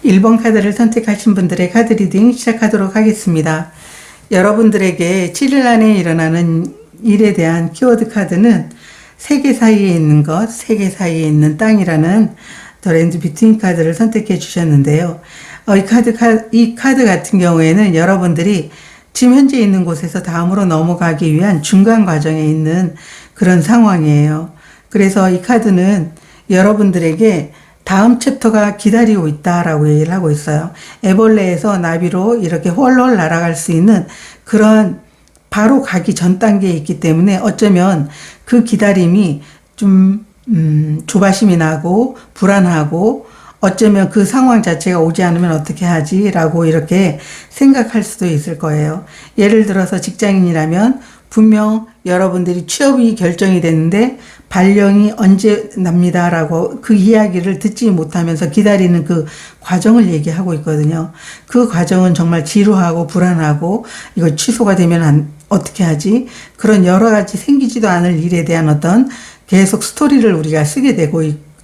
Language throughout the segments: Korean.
1번 카드를 선택하신 분들의 카드 리딩 시작하도록 하겠습니다. 여러분들에게 7일 안에 일어나는 일에 대한 키워드 카드는 세계 사이에 있는 것, 세계 사이에 있는 땅이라는 더 랜드 비트윈 카드를 선택해 주셨는데요. 이 카드 같은 경우에는 여러분들이 지금 현재 있는 곳에서 다음으로 넘어가기 위한 중간 과정에 있는 그런 상황이에요. 그래서 이 카드는 여러분들에게 다음 챕터가 기다리고 있다라고 얘기를 하고 있어요. 애벌레에서 나비로 이렇게 훨훨 날아갈 수 있는 그런 바로 가기 전 단계에 있기 때문에 어쩌면 그 기다림이 좀 조바심이 나고 불안하고 어쩌면 그 상황 자체가 오지 않으면 어떻게 하지? 라고 이렇게 생각할 수도 있을 거예요. 예를 들어서 직장인이라면 분명 여러분들이 취업이 결정이 됐는데 발령이 언제 납니다라고 그 이야기를 듣지 못하면서 기다리는 그 과정을 얘기하고 있거든요. 그 과정은 정말 지루하고 불안하고 이거 취소가 되면 어떻게 하지? 그런 여러 가지 생기지도 않을 일에 대한 어떤 계속 스토리를 우리가 쓰게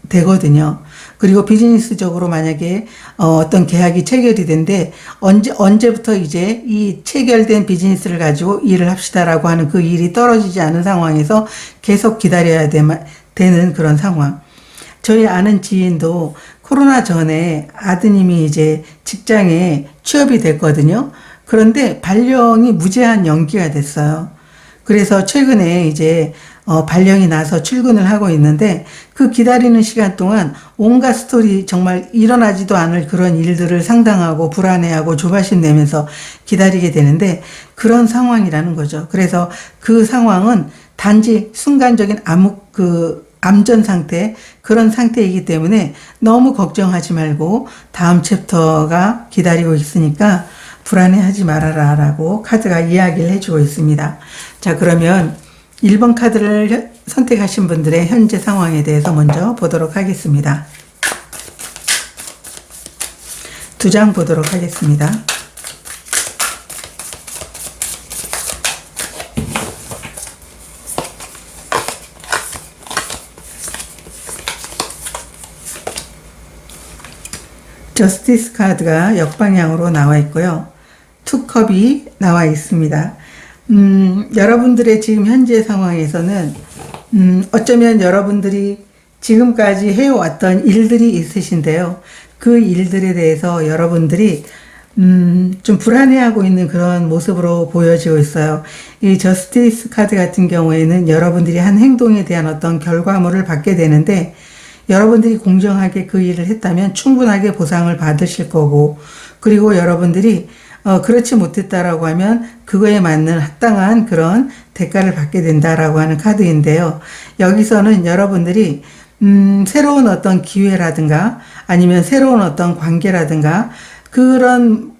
되거든요. 그리고 비즈니스적으로 만약에 어떤 계약이 체결이 된데 언제부터 이제 이 체결된 비즈니스를 가지고 일을 합시다라고 하는 그 일이 떨어지지 않은 상황에서 계속 기다려야 되는 그런 상황. 저희 아는 지인도 코로나 전에 아드님이 이제 직장에 취업이 됐거든요. 그런데 발령이 무제한 연기가 됐어요. 그래서 최근에 이제 발령이 나서 출근을 하고 있는데 그 기다리는 시간 동안 온갖 스토리 정말 일어나지도 않을 그런 일들을 상당하고 불안해하고 조바심 내면서 기다리게 되는데 그런 상황이라는 거죠. 그래서 그 상황은 단지 순간적인 암전 상태 그런 상태이기 때문에 너무 걱정하지 말고 다음 챕터가 기다리고 있으니까 불안해하지 말아라 라고 카드가 이야기를 해주고 있습니다. 자, 그러면 1번 카드를 선택하신 분들의 현재 상황에 대해서 먼저 보도록 하겠습니다. 2장 보도록 하겠습니다. 저스티스 카드가 역방향으로 나와 있고요. 투컵이 나와 있습니다. 여러분들의 지금 현재 상황에서는 어쩌면 여러분들이 지금까지 해왔던 일들이 있으신데요. 그 일들에 대해서 여러분들이 좀 불안해하고 있는 그런 모습으로 보여지고 있어요. 이 저스티스 카드 같은 경우에는 여러분들이 한 행동에 대한 어떤 결과물을 받게 되는데 여러분들이 공정하게 그 일을 했다면 충분하게 보상을 받으실 거고 그리고 여러분들이 그렇지 못했다라고 하면 그거에 맞는 합당한 그런 대가를 받게 된다라고 하는 카드인데요. 여기서는 여러분들이 새로운 어떤 기회라든가 아니면 새로운 어떤 관계라든가 그런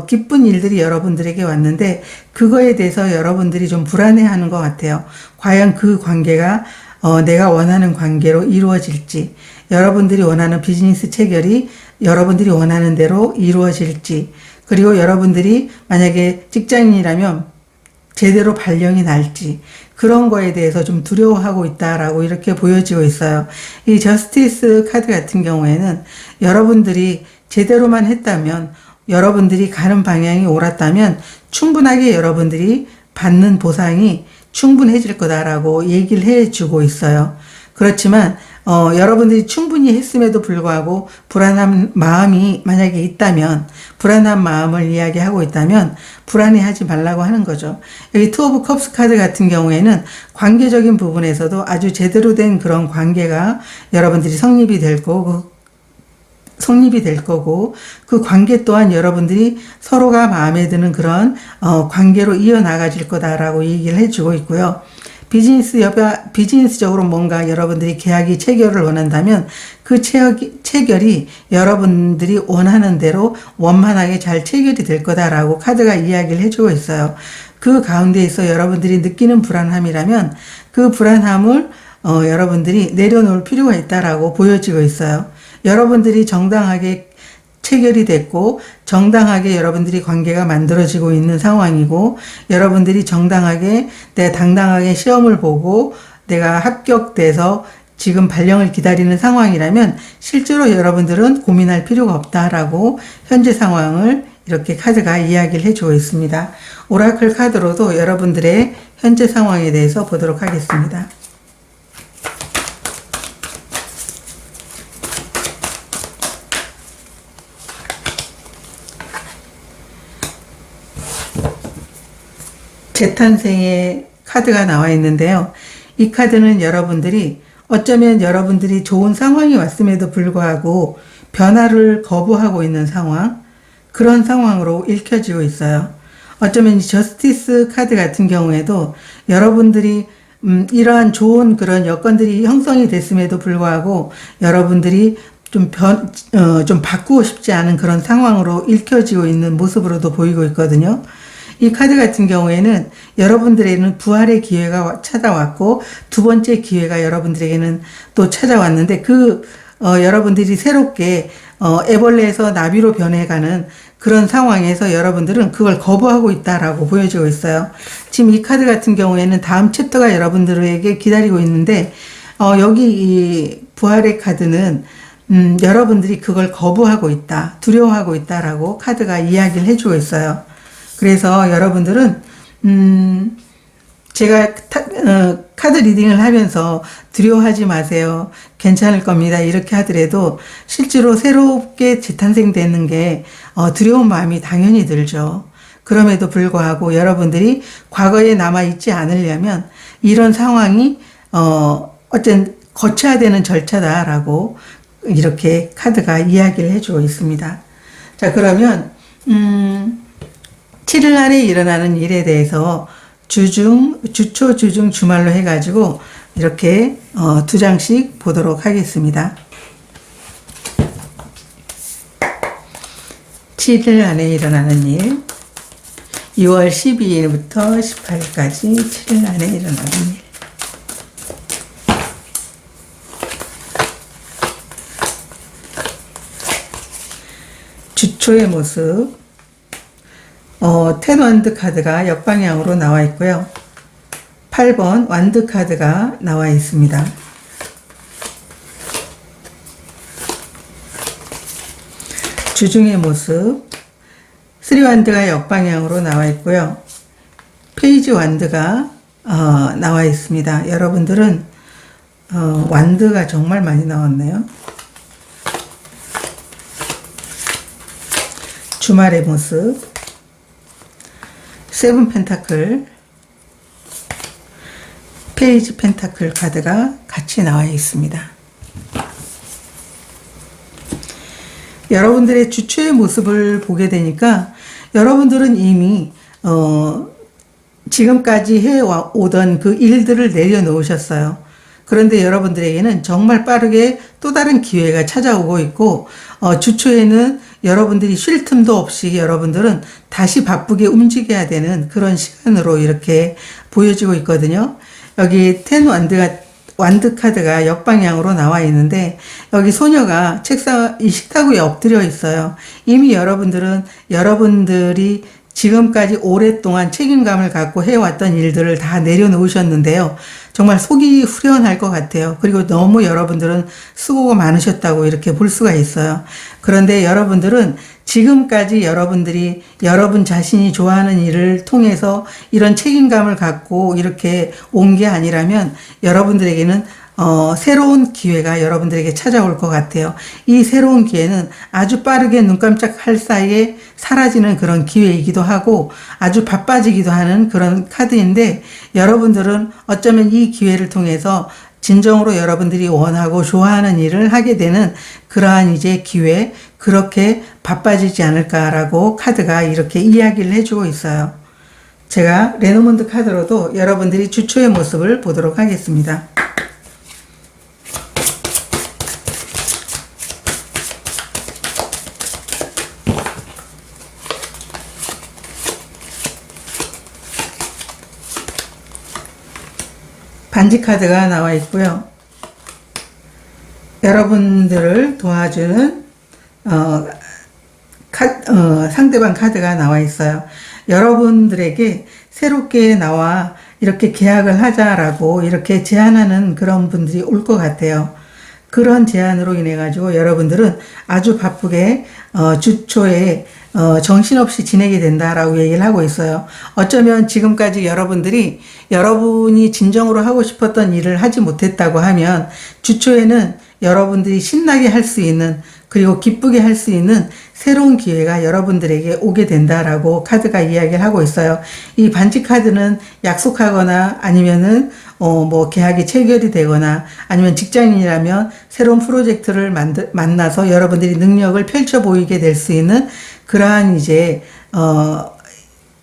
기쁜 일들이 여러분들에게 왔는데 그거에 대해서 여러분들이 좀 불안해하는 것 같아요. 과연 그 관계가 내가 원하는 관계로 이루어질지 여러분들이 원하는 비즈니스 체결이 여러분들이 원하는 대로 이루어질지 그리고 여러분들이 만약에 직장인이라면 제대로 발령이 날지 그런 거에 대해서 좀 두려워하고 있다라고 이렇게 보여지고 있어요. 이 저스티스 카드 같은 경우에는 여러분들이 제대로만 했다면 여러분들이 가는 방향이 옳았다면 충분하게 여러분들이 받는 보상이 충분해질 거다라고 얘기를 해주고 있어요. 그렇지만 여러분들이 충분히 했음에도 불구하고 불안한 마음이 만약에 있다면 불안한 마음을 이야기하고 있다면 불안해하지 말라고 하는 거죠. 여기 투 오브 컵스 카드 같은 경우에는 관계적인 부분에서도 아주 제대로 된 그런 관계가 여러분들이 성립이 될 거고 그 관계 또한 여러분들이 서로가 마음에 드는 그런 관계로 이어나가질 거다라고 얘기를 해주고 있고요. 비즈니스적으로 뭔가 여러분들이 계약이 체결을 원한다면 그 체결이 여러분들이 원하는 대로 원만하게 잘 체결이 될 거다라고 카드가 이야기를 해주고 있어요. 그 가운데에서 여러분들이 느끼는 불안함이라면 그 불안함을 여러분들이 내려놓을 필요가 있다라고 보여지고 있어요. 여러분들이 정당하게 체결이 됐고 정당하게 여러분들이 관계가 만들어지고 있는 상황이고 여러분들이 정당하게 내가 당당하게 시험을 보고 내가 합격돼서 지금 발령을 기다리는 상황이라면 실제로 여러분들은 고민할 필요가 없다라고 현재 상황을 이렇게 카드가 이야기를 해주고 있습니다. 오라클 카드로도 여러분들의 현재 상황에 대해서 보도록 하겠습니다. 재탄생의 카드가 나와 있는데요. 이 카드는 여러분들이 어쩌면 여러분들이 좋은 상황이 왔음에도 불구하고 변화를 거부하고 있는 상황, 그런 상황으로 읽혀지고 있어요. 어쩌면 이 저스티스 카드 같은 경우에도 여러분들이 이러한 좋은 그런 여건들이 형성이 됐음에도 불구하고 여러분들이 좀 바꾸고 싶지 않은 그런 상황으로 읽혀지고 있는 모습으로도 보이고 있거든요. 이 카드 같은 경우에는 여러분들에게는 부활의 기회가 찾아왔고 두 번째 기회가 여러분들에게는 또 찾아왔는데 여러분들이 새롭게 애벌레에서 나비로 변해가는 그런 상황에서 여러분들은 그걸 거부하고 있다라고 보여지고 있어요. 지금 이 카드 같은 경우에는 다음 챕터가 여러분들에게 기다리고 있는데 여기 이 부활의 카드는 여러분들이 그걸 거부하고 있다, 두려워하고 있다라고 카드가 이야기를 해주고 있어요. 그래서 여러분들은 제가 카드 리딩을 하면서 두려워하지 마세요. 괜찮을 겁니다. 이렇게 하더라도 실제로 새롭게 재탄생되는 게 두려운 마음이 당연히 들죠. 그럼에도 불구하고 여러분들이 과거에 남아있지 않으려면 이런 상황이 어쨌든 거쳐야 되는 절차다라고 이렇게 카드가 이야기를 해주고 있습니다. 자, 그러면 7일 안에 일어나는 일에 대해서 주중, 주초, 주중, 주말로 해가지고 이렇게 두 장씩 보도록 하겠습니다. 7일 안에 일어나는 일, 2월 12일부터 18일까지 7일 안에 일어나는 일. 주초의 모습, 10 완드 카드가 역방향으로 나와 있고요. 8번 완드 카드가 나와 있습니다. 주중의 모습, 3 완드가 역방향으로 나와 있고요. 페이지 완드가 나와 있습니다. 여러분들은 완드가 정말 많이 나왔네요. 주말의 모습, 7 펜타클, 페이지 펜타클 카드가 같이 나와 있습니다. 여러분들의 주초의 모습을 보게 되니까 여러분들은 이미 지금까지 해오던 그 일들을 내려놓으셨어요. 그런데 여러분들에게는 정말 빠르게 또 다른 기회가 찾아오고 있고 주초에는 여러분들이 쉴 틈도 없이 여러분들은 다시 바쁘게 움직여야 되는 그런 시간으로 이렇게 보여지고 있거든요. 여기 10 완드 카드가 역방향으로 나와 있는데 여기 소녀가 이 식탁 위에 엎드려 있어요. 이미 여러분들이 지금까지 오랫동안 책임감을 갖고 해왔던 일들을 다 내려놓으셨는데요. 정말 속이 후련할 것 같아요. 그리고 너무 여러분들은 수고가 많으셨다고 이렇게 볼 수가 있어요. 그런데 여러분들은 지금까지 여러분들이 여러분 자신이 좋아하는 일을 통해서 이런 책임감을 갖고 이렇게 온 게 아니라면 여러분들에게는 새로운 기회가 여러분들에게 찾아올 것 같아요. 이 새로운 기회는 아주 빠르게 눈 깜짝할 사이에 사라지는 그런 기회이기도 하고 아주 바빠지기도 하는 그런 카드인데 여러분들은 어쩌면 이 기회를 통해서 진정으로 여러분들이 원하고 좋아하는 일을 하게 되는 그러한 이제 기회, 그렇게 바빠지지 않을까라고 카드가 이렇게 이야기를 해주고 있어요. 제가 레노먼드 카드로도 여러분들이 주초의 모습을 보도록 하겠습니다. 반지 카드가 나와 있고요. 여러분들을 도와주는 상대방 카드가 나와 있어요. 여러분들에게 새롭게 나와 이렇게 계약을 하자라고 이렇게 제안하는 그런 분들이 올 것 같아요. 그런 제안으로 인해 가지고 여러분들은 아주 바쁘게 주초에 정신없이 지내게 된다라고 얘기를 하고 있어요. 어쩌면 지금까지 여러분이 진정으로 하고 싶었던 일을 하지 못했다고 하면 주초에는 여러분들이 신나게 할 수 있는, 그리고 기쁘게 할 수 있는 새로운 기회가 여러분들에게 오게 된다라고 카드가 이야기를 하고 있어요. 이 반지 카드는 약속하거나 아니면은 뭐 계약이 체결이 되거나 아니면 직장인이라면 새로운 프로젝트를 만나서 여러분들이 능력을 펼쳐 보이게 될 수 있는 그러한 이제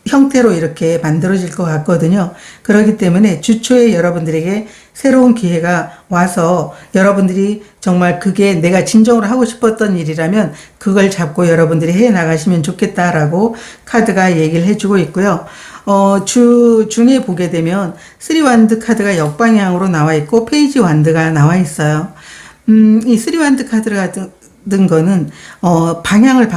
형태로 이렇게 만들어질 것 같거든요. 그렇기 때문에 주초에 여러분들에게 새로운 기회가 와서 여러분들이 정말 그게 내가 진정으로 하고 싶었던 일이라면 그걸 잡고 여러분들이 해 나가시면 좋겠다라고 카드가 얘기를 해주고 있고요. 중에 보게 되면 3완드 카드가 역방향으로 나와 있고 페이지 완드가 나와 있어요. 이 3완드 카드 같은 거는 방향을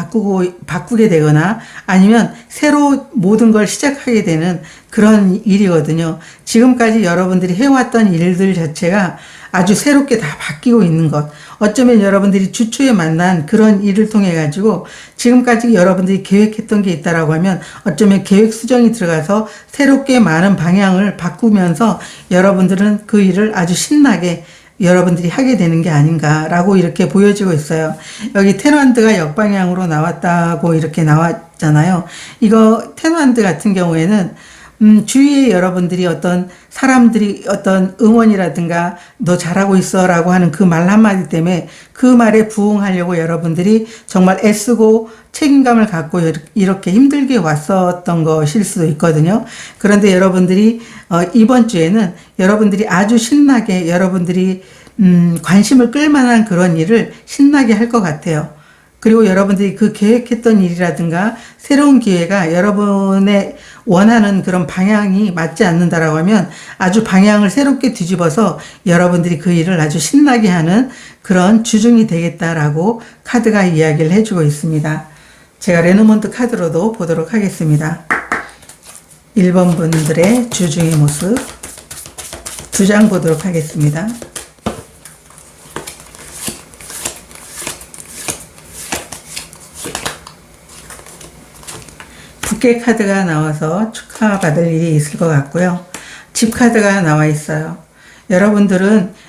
바꾸게 되거나 아니면 새로 모든 걸 시작하게 되는 그런 일이거든요. 지금까지 여러분들이 해왔던 일들 자체가 아주 새롭게 다 바뀌고 있는 것. 어쩌면 여러분들이 주초에 만난 그런 일을 통해 가지고 지금까지 여러분들이 계획했던 게 있다라고 하면 어쩌면 계획 수정이 들어가서 새롭게 많은 방향을 바꾸면서 여러분들은 그 일을 아주 신나게 여러분들이 하게 되는 게 아닌가라고 이렇게 보여지고 있어요. 여기 텐완드가 역방향으로 나왔다고 이렇게 나왔잖아요. 이거 텐완드 같은 경우에는 주위에 여러분들이 어떤 사람들이 어떤 응원이라든가 너 잘하고 있어 라고 하는 그 말 한마디 때문에 그 말에 부응하려고 여러분들이 정말 애쓰고 책임감을 갖고 이렇게 힘들게 왔었던 것일 수도 있거든요. 그런데 여러분들이 이번 주에는 여러분들이 아주 신나게 여러분들이 관심을 끌만한 그런 일을 신나게 할 것 같아요. 그리고 여러분들이 그 계획했던 일이라든가 새로운 기회가 여러분의 원하는 그런 방향이 맞지 않는다라고 하면 아주 방향을 새롭게 뒤집어서 여러분들이 그 일을 아주 신나게 하는 그런 주중이 되겠다라고 카드가 이야기를 해주고 있습니다. 제가 레노먼트 카드로도 보도록 하겠습니다. 1번 분들의 주중의 모습 2장 보도록 하겠습니다. 부캐 카드가 나와서 축하받을 일이 있을 것 같고요. 집 카드가 나와 있어요.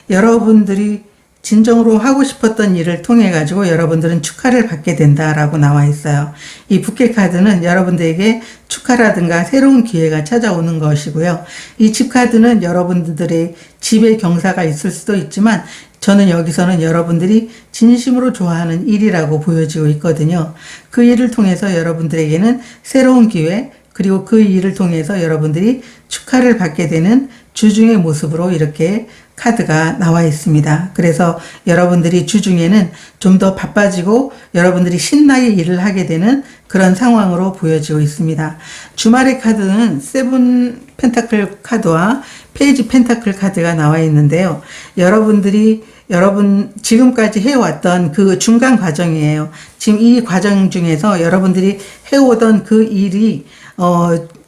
여러분들이 진정으로 하고 싶었던 일을 통해 가지고 여러분들은 축하를 받게 된다라고 나와 있어요. 이 부캐 카드는 여러분들에게 축하라든가 새로운 기회가 찾아오는 것이고요. 이 집 카드는 여러분들의 집에 경사가 있을 수도 있지만 저는 여기서는 여러분들이 진심으로 좋아하는 일이라고 보여지고 있거든요. 그 일을 통해서 여러분들에게는 새로운 기회, 그리고 그 일을 통해서 여러분들이 축하를 받게 되는 주중의 모습으로 이렇게 카드가 나와 있습니다. 그래서 여러분들이 주중에는 좀 더 바빠지고 여러분들이 신나게 일을 하게 되는 그런 상황으로 보여지고 있습니다. 주말의 카드는 세븐 펜타클 카드와 페이지 펜타클 카드가 나와 있는데요. 여러분 지금까지 해왔던 그 중간 과정이에요. 지금 이 과정 중에서 여러분들이 해오던 그 일이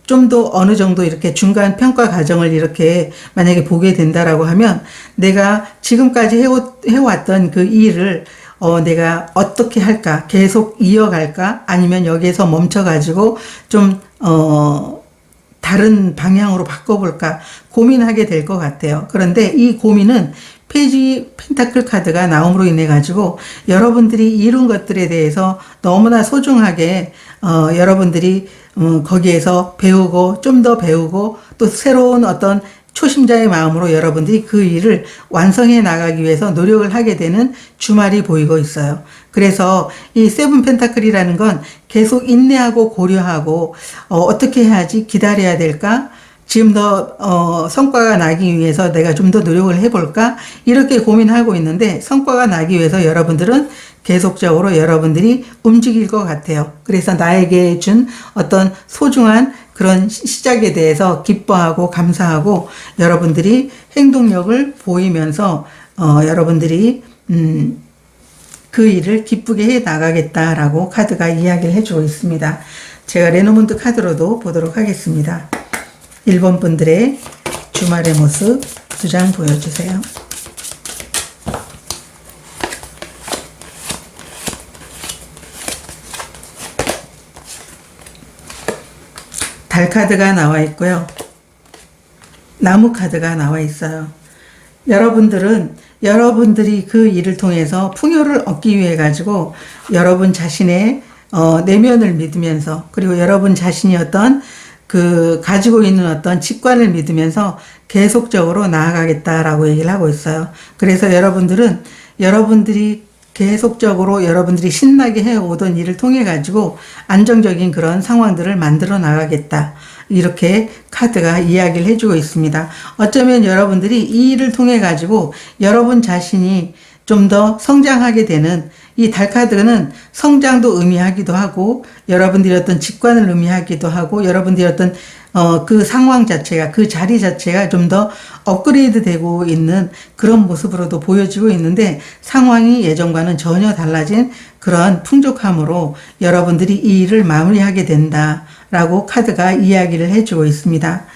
좀 더 어느 정도 이렇게 중간 평가 과정을 이렇게 만약에 보게 된다라고 하면 내가 지금까지 해왔던 그 일을 내가 어떻게 할까? 계속 이어갈까? 아니면 여기에서 멈춰가지고 좀 다른 방향으로 바꿔볼까? 고민하게 될 것 같아요. 그런데 이 고민은 페이지 펜타클 카드가 나옴으로 인해 가지고 여러분들이 이룬 것들에 대해서 너무나 소중하게 여러분들이 거기에서 배우고 좀 더 배우고 또 새로운 어떤 초심자의 마음으로 여러분들이 그 일을 완성해 나가기 위해서 노력을 하게 되는 주말이 보이고 있어요. 그래서 이 세븐 펜타클이라는 건 계속 인내하고 고려하고 어떻게 해야지, 기다려야 될까? 지금 더 성과가 나기 위해서 내가 좀 더 노력을 해볼까? 이렇게 고민하고 있는데 성과가 나기 위해서 여러분들은 계속적으로 여러분들이 움직일 것 같아요. 그래서 나에게 준 어떤 소중한 그런 시작에 대해서 기뻐하고 감사하고 여러분들이 행동력을 보이면서 여러분들이 그 일을 기쁘게 해 나가겠다라고 카드가 이야기를 해주고 있습니다. 제가 레노먼트 카드로도 보도록 하겠습니다. 1번 분들의 주말의 모습 2장 보여주세요. 달 카드가 나와 있고요. 나무 카드가 나와 있어요. 여러분들이 그 일을 통해서 풍요를 얻기 위해 가지고 여러분 자신의 내면을 믿으면서, 그리고 여러분 자신이 어떤 가지고 있는 어떤 직관을 믿으면서 계속적으로 나아가겠다라고 얘기를 하고 있어요. 그래서 여러분들이 계속적으로 여러분들이 신나게 해오던 일을 통해 가지고 안정적인 그런 상황들을 만들어 나가겠다. 이렇게 카드가 이야기를 해주고 있습니다. 어쩌면 여러분들이 이 일을 통해 가지고 여러분 자신이 좀 더 성장하게 되는, 이 달 카드는 성장도 의미하기도 하고 여러분들이 어떤 직관을 의미하기도 하고 여러분들이 어떤 그 상황 자체가, 그 자리 자체가 좀 더 업그레이드 되고 있는 그런 모습으로도 보여지고 있는데, 상황이 예전과는 전혀 달라진 그런 풍족함으로 여러분들이 이 일을 마무리하게 된다라고 카드가 이야기를 해주고 있습니다.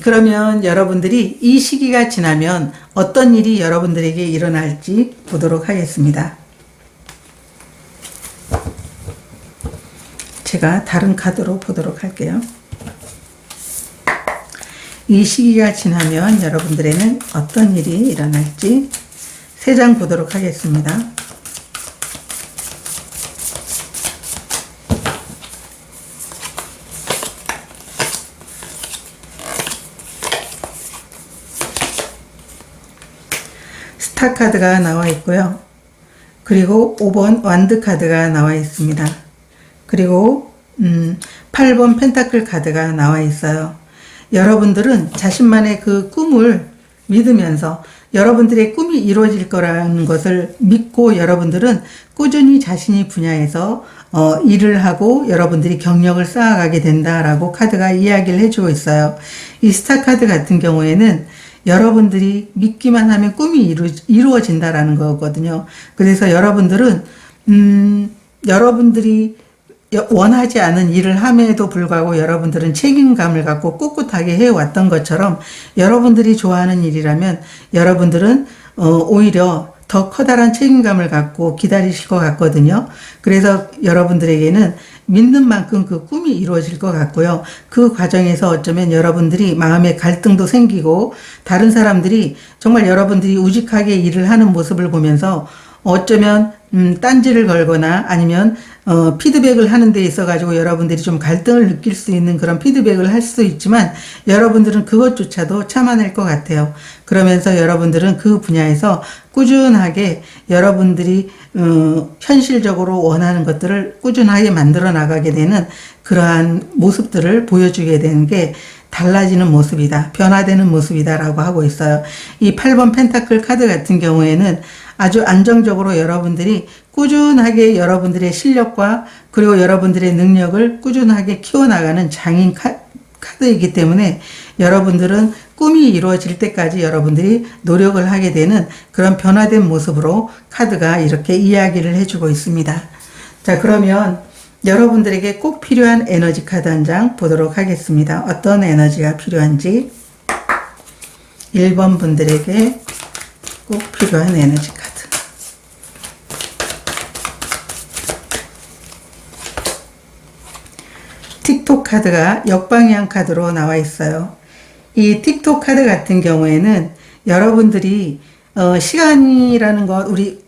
그러면 여러분들이 이 시기가 지나면 어떤 일이 여러분들에게 일어날지 보도록 하겠습니다. 제가 다른 카드로 보도록 할게요. 이 시기가 지나면 여러분들에는 어떤 일이 일어날지 3장 보도록 하겠습니다. 스타 카드가 나와 있고요. 그리고 5번 완드 카드가 나와 있습니다. 그리고 8번 펜타클 카드가 나와 있어요. 여러분들은 자신만의 그 꿈을 믿으면서 여러분들의 꿈이 이루어질 거라는 것을 믿고 여러분들은 꾸준히 자신이 분야에서 일을 하고 여러분들이 경력을 쌓아가게 된다라고 카드가 이야기를 해주고 있어요. 이 스타 카드 같은 경우에는 여러분들이 믿기만 하면 꿈이 이루어진다라는 거거든요. 그래서 여러분들은 여러분들이 원하지 않은 일을 함에도 불구하고 여러분들은 책임감을 갖고 꿋꿋하게 해왔던 것처럼, 여러분들이 좋아하는 일이라면 여러분들은 오히려 더 커다란 책임감을 갖고 기다리실 것 같거든요. 그래서 여러분들에게는 믿는 만큼 그 꿈이 이루어질 것 같고요. 그 과정에서 어쩌면 여러분들이 마음의 갈등도 생기고, 다른 사람들이 정말 여러분들이 우직하게 일을 하는 모습을 보면서 어쩌면 딴지를 걸거나 아니면 피드백을 하는 데 있어 가지고 여러분들이 좀 갈등을 느낄 수 있는 그런 피드백을 할 수도 있지만, 여러분들은 그것조차도 참아낼 것 같아요. 그러면서 여러분들은 그 분야에서 꾸준하게 여러분들이 현실적으로 원하는 것들을 꾸준하게 만들어 나가게 되는 그러한 모습들을 보여주게 되는 게 달라지는 모습이다, 변화되는 모습이다 라고 하고 있어요. 이 8번 펜타클 카드 같은 경우에는 아주 안정적으로 여러분들이 꾸준하게 여러분들의 실력과 그리고 여러분들의 능력을 꾸준하게 키워나가는 장인 카드이기 때문에 여러분들은 꿈이 이루어질 때까지 여러분들이 노력을 하게 되는 그런 변화된 모습으로 카드가 이렇게 이야기를 해주고 있습니다. 자, 그러면 여러분들에게 꼭 필요한 에너지 카드 한 장 보도록 하겠습니다. 어떤 에너지가 필요한지. 1번 분들에게 꼭 필요한 에너지 카드. 틱톡 카드가 역방향 카드로 나와 있어요. 이 틱톡 카드 같은 경우에는 여러분들이 시간이라는 것, 우리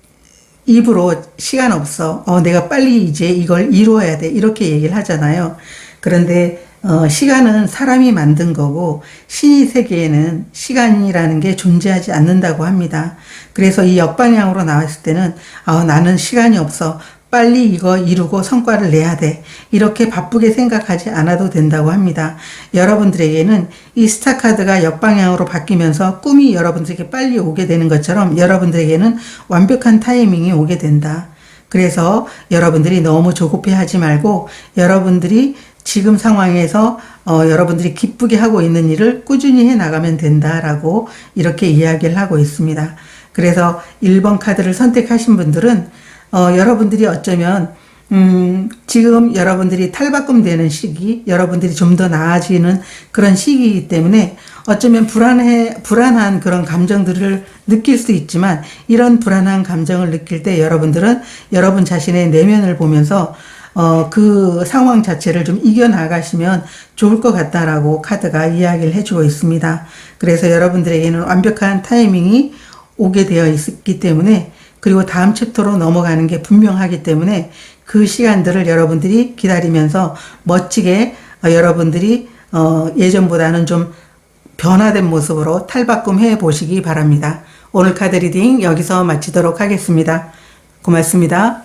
입으로 시간 없어, 내가 빨리 이제 이걸 이루어야 돼, 이렇게 얘기를 하잖아요. 그런데 시간은 사람이 만든 거고 신의 세계에는 시간이라는 게 존재하지 않는다고 합니다. 그래서 이 역방향으로 나왔을 때는 나는 시간이 없어, 빨리 이거 이루고 성과를 내야 돼, 이렇게 바쁘게 생각하지 않아도 된다고 합니다. 여러분들에게는 이 스타 카드가 역방향으로 바뀌면서 꿈이 여러분들에게 빨리 오게 되는 것처럼 여러분들에게는 완벽한 타이밍이 오게 된다. 그래서 여러분들이 너무 조급해하지 말고 여러분들이 지금 상황에서 여러분들이 기쁘게 하고 있는 일을 꾸준히 해 나가면 된다라고 이렇게 이야기를 하고 있습니다. 그래서 1번 카드를 선택하신 분들은 여러분들이 어쩌면 지금 여러분들이 탈바꿈되는 시기, 여러분들이 좀 더 나아지는 그런 시기이기 때문에 어쩌면 불안한 그런 감정들을 느낄 수 있지만, 이런 불안한 감정을 느낄 때 여러분들은 여러분 자신의 내면을 보면서 그 상황 자체를 좀 이겨나가시면 좋을 것 같다라고 카드가 이야기를 해주고 있습니다. 그래서 여러분들에게는 완벽한 타이밍이 오게 되어 있기 때문에, 그리고 다음 챕터로 넘어가는 게 분명하기 때문에 그 시간들을 여러분들이 기다리면서 멋지게 여러분들이 예전보다는 좀 변화된 모습으로 탈바꿈해 보시기 바랍니다. 오늘 카드 리딩 여기서 마치도록 하겠습니다. 고맙습니다.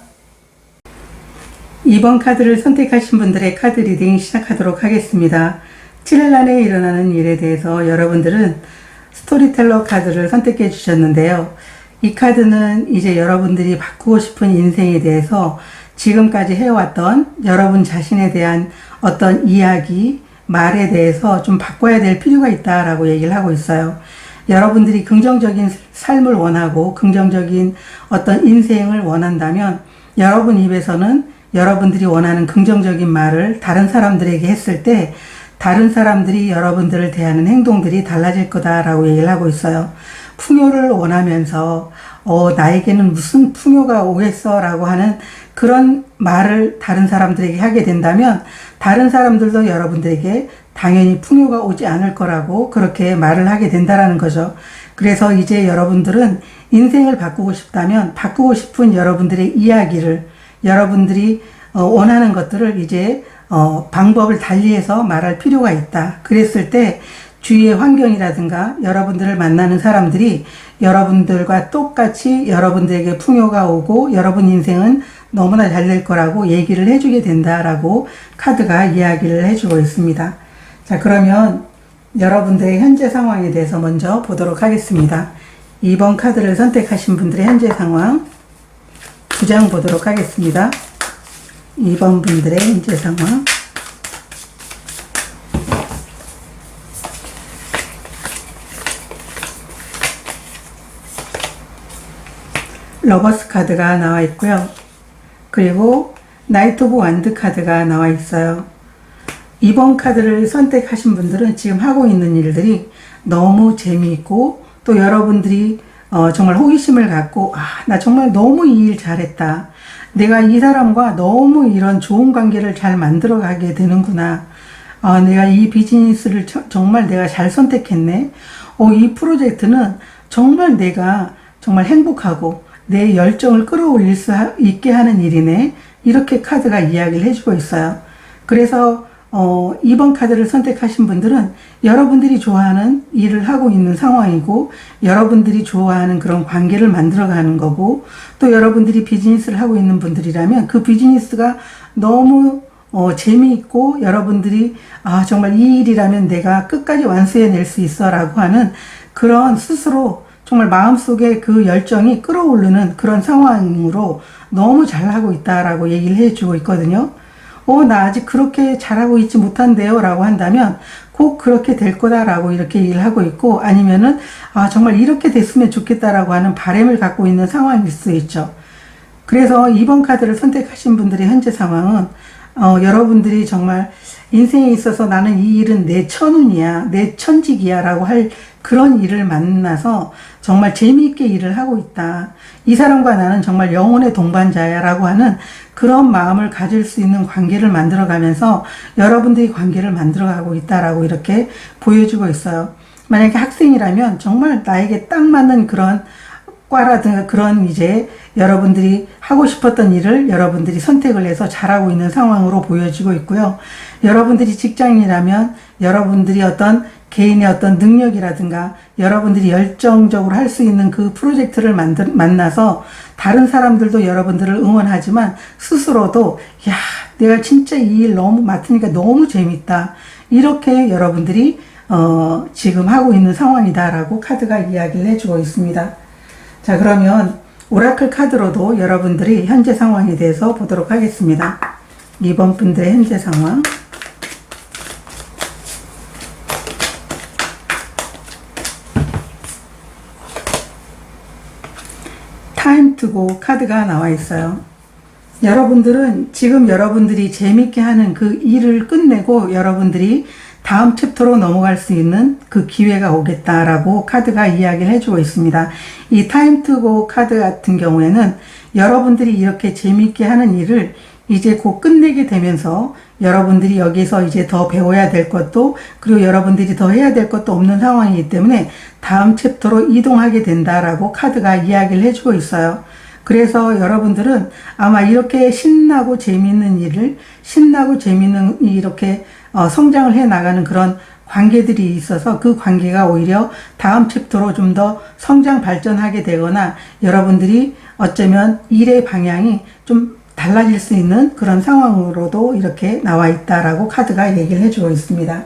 2번 카드를 선택하신 분들의 카드 리딩 시작하도록 하겠습니다. 7일 안에 일어나는 일에 대해서 여러분들은 스토리텔러 카드를 선택해 주셨는데요. 이 카드는 이제 여러분들이 바꾸고 싶은 인생에 대해서 지금까지 해왔던 여러분 자신에 대한 어떤 이야기, 말에 대해서 좀 바꿔야 될 필요가 있다라고 얘기를 하고 있어요. 여러분들이 긍정적인 삶을 원하고 긍정적인 어떤 인생을 원한다면 여러분 입에서는 여러분들이 원하는 긍정적인 말을 다른 사람들에게 했을 때 다른 사람들이 여러분들을 대하는 행동들이 달라질 거다라고 얘기를 하고 있어요. 풍요를 원하면서 나에게는 무슨 풍요가 오겠어 라고 하는 그런 말을 다른 사람들에게 하게 된다면 다른 사람들도 여러분들에게 당연히 풍요가 오지 않을 거라고 그렇게 말을 하게 된다라는 거죠. 그래서 이제 여러분들은 인생을 바꾸고 싶다면 바꾸고 싶은 여러분들의 이야기를, 여러분들이 원하는 것들을 이제 방법을 달리해서 말할 필요가 있다. 그랬을 때 주위의 환경이라든가 여러분들을 만나는 사람들이 여러분들과 똑같이 여러분들에게 풍요가 오고 여러분 인생은 너무나 잘 될 거라고 얘기를 해주게 된다라고 카드가 이야기를 해주고 있습니다. 자, 그러면 여러분들의 현재 상황에 대해서 먼저 보도록 하겠습니다. 2번 카드를 선택하신 분들의 현재 상황 2장 보도록 하겠습니다. 2번 분들의 현재 상황. 러버스 카드가 나와 있고요. 그리고 나이트 오브 완드 카드가 나와 있어요. 2번 카드를 선택하신 분들은 지금 하고 있는 일들이 너무 재미있고 또 여러분들이 정말 호기심을 갖고 나 정말 너무 이 일 잘했다. 내가 이 사람과 너무 이런 좋은 관계를 잘 만들어 가게 되는구나. 내가 이 비즈니스를 정말 내가 잘 선택했네. 이 프로젝트는 정말 내가 정말 행복하고 내 열정을 끌어올릴 수 있게 하는 일이네. 이렇게 카드가 이야기를 해주고 있어요. 그래서 2번 카드를 선택하신 분들은 여러분들이 좋아하는 일을 하고 있는 상황이고 여러분들이 좋아하는 그런 관계를 만들어가는 거고 또 여러분들이 비즈니스를 하고 있는 분들이라면 그 비즈니스가 너무 재미있고 여러분들이 정말 이 일이라면 내가 끝까지 완수해낼 수 있어 라고 하는 그런 스스로 정말 마음속에 그 열정이 끌어오르는 그런 상황으로 너무 잘하고 있다라고 얘기를 해주고 있거든요. 나 아직 그렇게 잘하고 있지 못한데요 라고 한다면 꼭 그렇게 될 거다라고 이렇게 얘기를 하고 있고, 아니면은 정말 이렇게 됐으면 좋겠다라고 하는 바람을 갖고 있는 상황일 수 있죠. 그래서 2번 카드를 선택하신 분들의 현재 상황은 여러분들이 정말 인생에 있어서 나는 이 일은 내 천운이야, 내 천직이야 라고 할 그런 일을 만나서 정말 재미있게 일을 하고 있다. 이 사람과 나는 정말 영혼의 동반자야 라고 하는 그런 마음을 가질 수 있는 관계를 만들어가면서 여러분들이 관계를 만들어가고 있다라고 이렇게 보여주고 있어요. 만약에 학생이라면 정말 나에게 딱 맞는 그런 과라든가 그런 이제 여러분들이 하고 싶었던 일을 여러분들이 선택을 해서 잘하고 있는 상황으로 보여지고 있고요. 여러분들이 직장인이라면 여러분들이 어떤 개인의 어떤 능력이라든가 여러분들이 열정적으로 할 수 있는 그 프로젝트를 만나서 다른 사람들도 여러분들을 응원하지만 스스로도 내가 진짜 이 일 너무 맡으니까 너무 재밌다. 이렇게 여러분들이 지금 하고 있는 상황이다라고 카드가 이야기를 해주고 있습니다. 자, 그러면 오라클 카드로도 여러분들이 현재 상황에 대해서 보도록 하겠습니다. 2번 분들의 현재 상황. 타임 투고 카드가 나와 있어요. 여러분들은 지금 여러분들이 재밌게 하는 그 일을 끝내고 여러분들이 다음 챕터로 넘어갈 수 있는 그 기회가 오겠다라고 카드가 이야기를 해주고 있습니다. 이 타임 투고 카드 같은 경우에는 여러분들이 이렇게 재밌게 하는 일을 이제 곧 끝내게 되면서 여러분들이 여기서 이제 더 배워야 될 것도 그리고 여러분들이 더 해야 될 것도 없는 상황이기 때문에 다음 챕터로 이동하게 된다라고 카드가 이야기를 해주고 있어요. 그래서 여러분들은 아마 이렇게 신나고 재미있는 일을 신나고 재미있는 이렇게 성장을 해 나가는 그런 관계들이 있어서 그 관계가 오히려 다음 챕터로 좀 더 성장 발전하게 되거나 여러분들이 어쩌면 일의 방향이 좀 달라질 수 있는 그런 상황으로도 이렇게 나와 있다라고 카드가 얘기를 해주고 있습니다.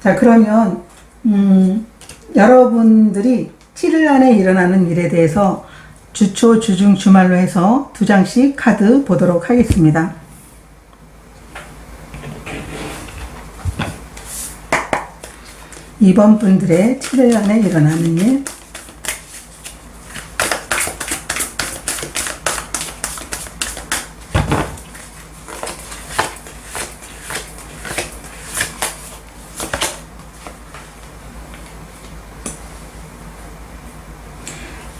자, 그러면 여러분들이 7일 안에 일어나는 일에 대해서 주초, 주중, 주말로 해서 2장씩 카드 보도록 하겠습니다. 이번 분들의 7일 안에 일어나는 일.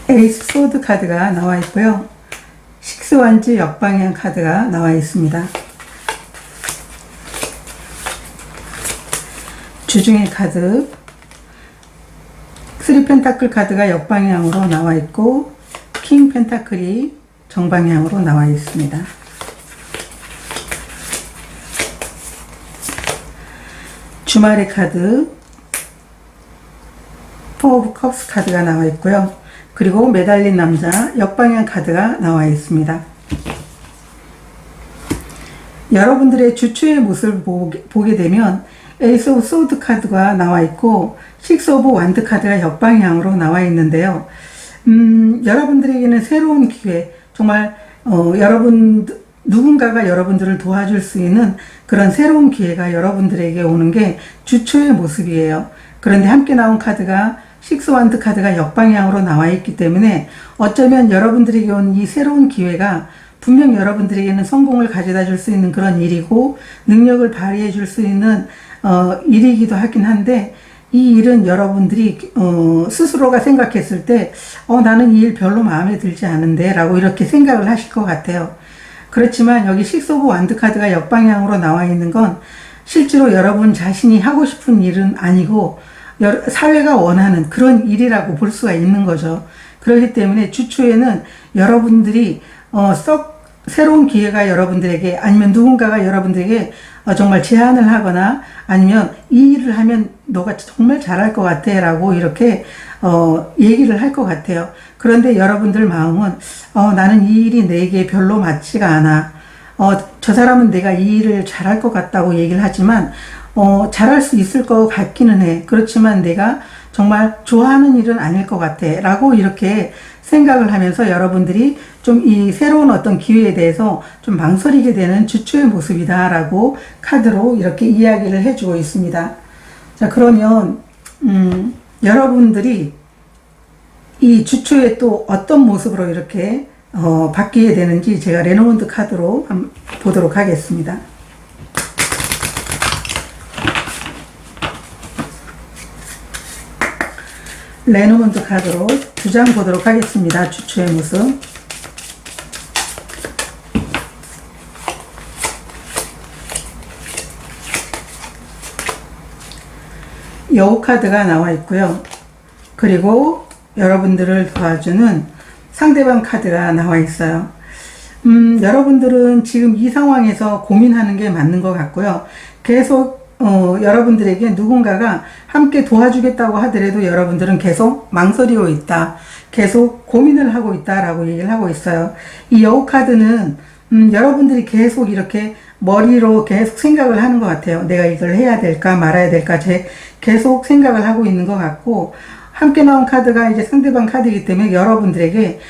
에이스 소드 카드가 나와 있고요. 식스 완즈 역방향 카드가 나와 있습니다. 주중의 카드, 3 펜타클 카드가 역방향으로 나와 있고 킹 펜타클이 정방향으로 나와 있습니다. 주말의 카드, 4 오브 컵스 카드가 나와 있고요. 그리고 매달린 남자 역방향 카드가 나와 있습니다. 여러분들의 주초의 모습을 보게 되면 에이스 오브 소드 카드가 나와 있고 식스 오브 완드 카드가 역방향으로 나와 있는데요. 여러분들에게는 새로운 기회, 정말 누군가가 여러분들을 도와줄 수 있는 그런 새로운 기회가 여러분들에게 오는 게 주초의 모습이에요. 그런데 함께 나온 카드가 식스 완드 카드가 역방향으로 나와 있기 때문에 어쩌면 여러분들에게 온 이 새로운 기회가 분명 여러분들에게는 성공을 가져다 줄 수 있는 그런 일이고 능력을 발휘해 줄 수 있는 일이기도 하긴 한데 이 일은 여러분들이 스스로가 생각했을 때 나는 이 일 별로 마음에 들지 않은데 라고 이렇게 생각을 하실 것 같아요. 그렇지만 여기 식스 오브 완드 카드가 역방향으로 나와 있는 건 실제로 여러분 자신이 하고 싶은 일은 아니고 사회가 원하는 그런 일이라고 볼 수가 있는 거죠. 그렇기 때문에 주초에는 여러분들이 새로운 기회가 여러분들에게 아니면 누군가가 여러분들에게 정말 제안을 하거나 아니면 이 일을 하면 너가 정말 잘할 것 같아 라고 이렇게 얘기를 할 것 같아요. 그런데 여러분들 마음은 나는 이 일이 내게 별로 맞지가 않아. 저 사람은 내가 이 일을 잘할 것 같다고 얘기를 하지만 잘할 수 있을 것 같기는 해. 그렇지만 내가 정말 좋아하는 일은 아닐 것 같아 라고 이렇게 생각을 하면서 여러분들이 좀 이 새로운 어떤 기회에 대해서 좀 망설이게 되는 주초의 모습이다 라고 카드로 이렇게 이야기를 해주고 있습니다. 자, 그러면 여러분들이 이 주초에 또 어떤 모습으로 이렇게 바뀌게 되는지 제가 레노먼드 카드로 한번 보도록 하겠습니다. 레노먼드 카드로 2장 보도록 하겠습니다. 주초의 모습. 여우 카드가 나와 있고요. 그리고 여러분들을 도와주는 상대방 카드가 나와 있어요. 여러분들은 지금 이 상황에서 고민하는 게 맞는 것 같고요. 계속 여러분들에게 누군가가 함께 도와주겠다고 하더라도 여러분들은 계속 망설이고 있다. 계속 고민을 하고 있다라고 얘기를 하고 있어요. 이 여우 카드는 여러분들이 계속 이렇게 머리로 계속 생각을 하는 것 같아요. 내가 이걸 해야 될까 말아야 될까 계속 생각을 하고 있는 것 같고 함께 나온 카드가 이제 상대방 카드이기 때문에 여러분들에게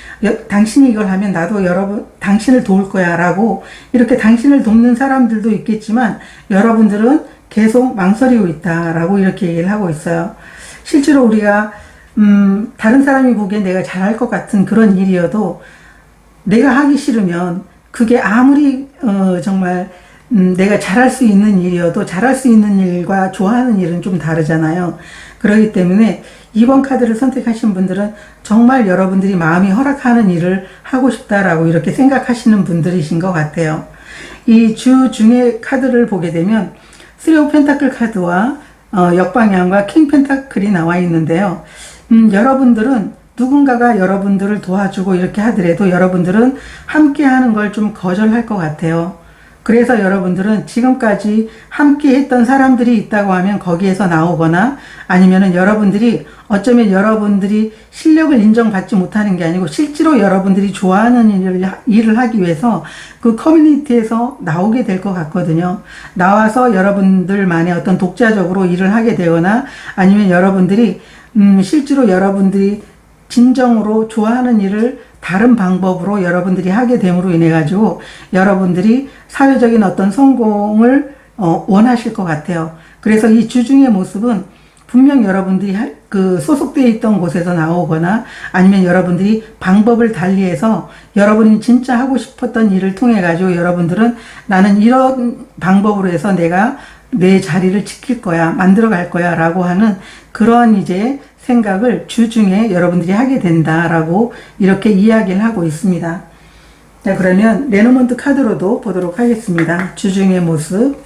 당신이 이걸 하면 나도 당신을 도울 거야 라고 이렇게 당신을 돕는 사람들도 있겠지만 여러분들은 계속 망설이고 있다 라고 이렇게 얘기를 하고 있어요. 실제로 우리가 다른 사람이 보기엔 내가 잘할 것 같은 그런 일이어도 내가 하기 싫으면 그게 아무리 정말 내가 잘할 수 있는 일이어도 잘할 수 있는 일과 좋아하는 일은 좀 다르잖아요. 그렇기 때문에 이번 카드를 선택하신 분들은 정말 여러분들이 마음이 허락하는 일을 하고 싶다라고 이렇게 생각하시는 분들이신 것 같아요. 이 주 중에 카드를 보게 되면 3 오브 펜타클 카드와 역방향과 킹 펜타클이 나와 있는데요. 여러분들은 누군가가 여러분들을 도와주고 이렇게 하더라도 여러분들은 함께 하는 걸 좀 거절할 것 같아요. 그래서 여러분들은 지금까지 함께 했던 사람들이 있다고 하면 거기에서 나오거나 아니면은 여러분들이 어쩌면 여러분들이 실력을 인정받지 못하는 게 아니고 실제로 여러분들이 좋아하는 일을 하기 위해서 그 커뮤니티에서 나오게 될 것 같거든요. 나와서 여러분들만의 어떤 독자적으로 일을 하게 되거나 아니면 여러분들이 실제로 여러분들이 진정으로 좋아하는 일을 다른 방법으로 여러분들이 하게 됨으로 인해 가지고 여러분들이 사회적인 어떤 성공을 원하실 것 같아요. 그래서 이 주중의 모습은 분명 여러분들이 그 소속되어 있던 곳에서 나오거나 아니면 여러분들이 방법을 달리해서 여러분이 진짜 하고 싶었던 일을 통해 가지고 여러분들은 나는 이런 방법으로 해서 내가 내 자리를 지킬 거야, 만들어 갈 거야 라고 하는 그런 이제 생각을 주중에 여러분들이 하게 된다라고 이렇게 이야기를 하고 있습니다. 자, 그러면 레노먼트 카드로도 보도록 하겠습니다. 주중의 모습.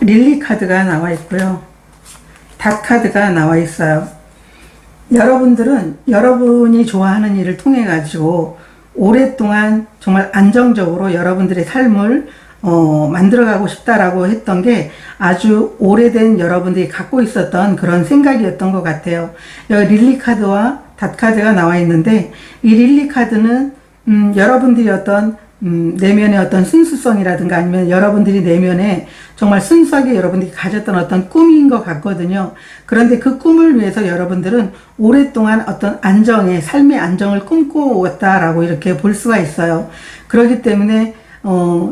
릴리 카드가 나와 있고요. 닭 카드가 나와 있어요. 여러분들은 여러분이 좋아하는 일을 통해 가지고 오랫동안 정말 안정적으로 여러분들의 삶을 만들어가고 싶다라고 했던 게 아주 오래된 여러분들이 갖고 있었던 그런 생각이었던 것 같아요. 여기 릴리 카드와 닷 카드가 나와 있는데 이 릴리 카드는 여러분들이 어떤 내면의 어떤 순수성이라든가 아니면 여러분들이 내면에 정말 순수하게 여러분들이 가졌던 어떤 꿈인 것 같거든요. 그런데 그 꿈을 위해서 여러분들은 오랫동안 어떤 안정의, 삶의 안정을 꿈꿔왔다라고 이렇게 볼 수가 있어요. 그렇기 때문에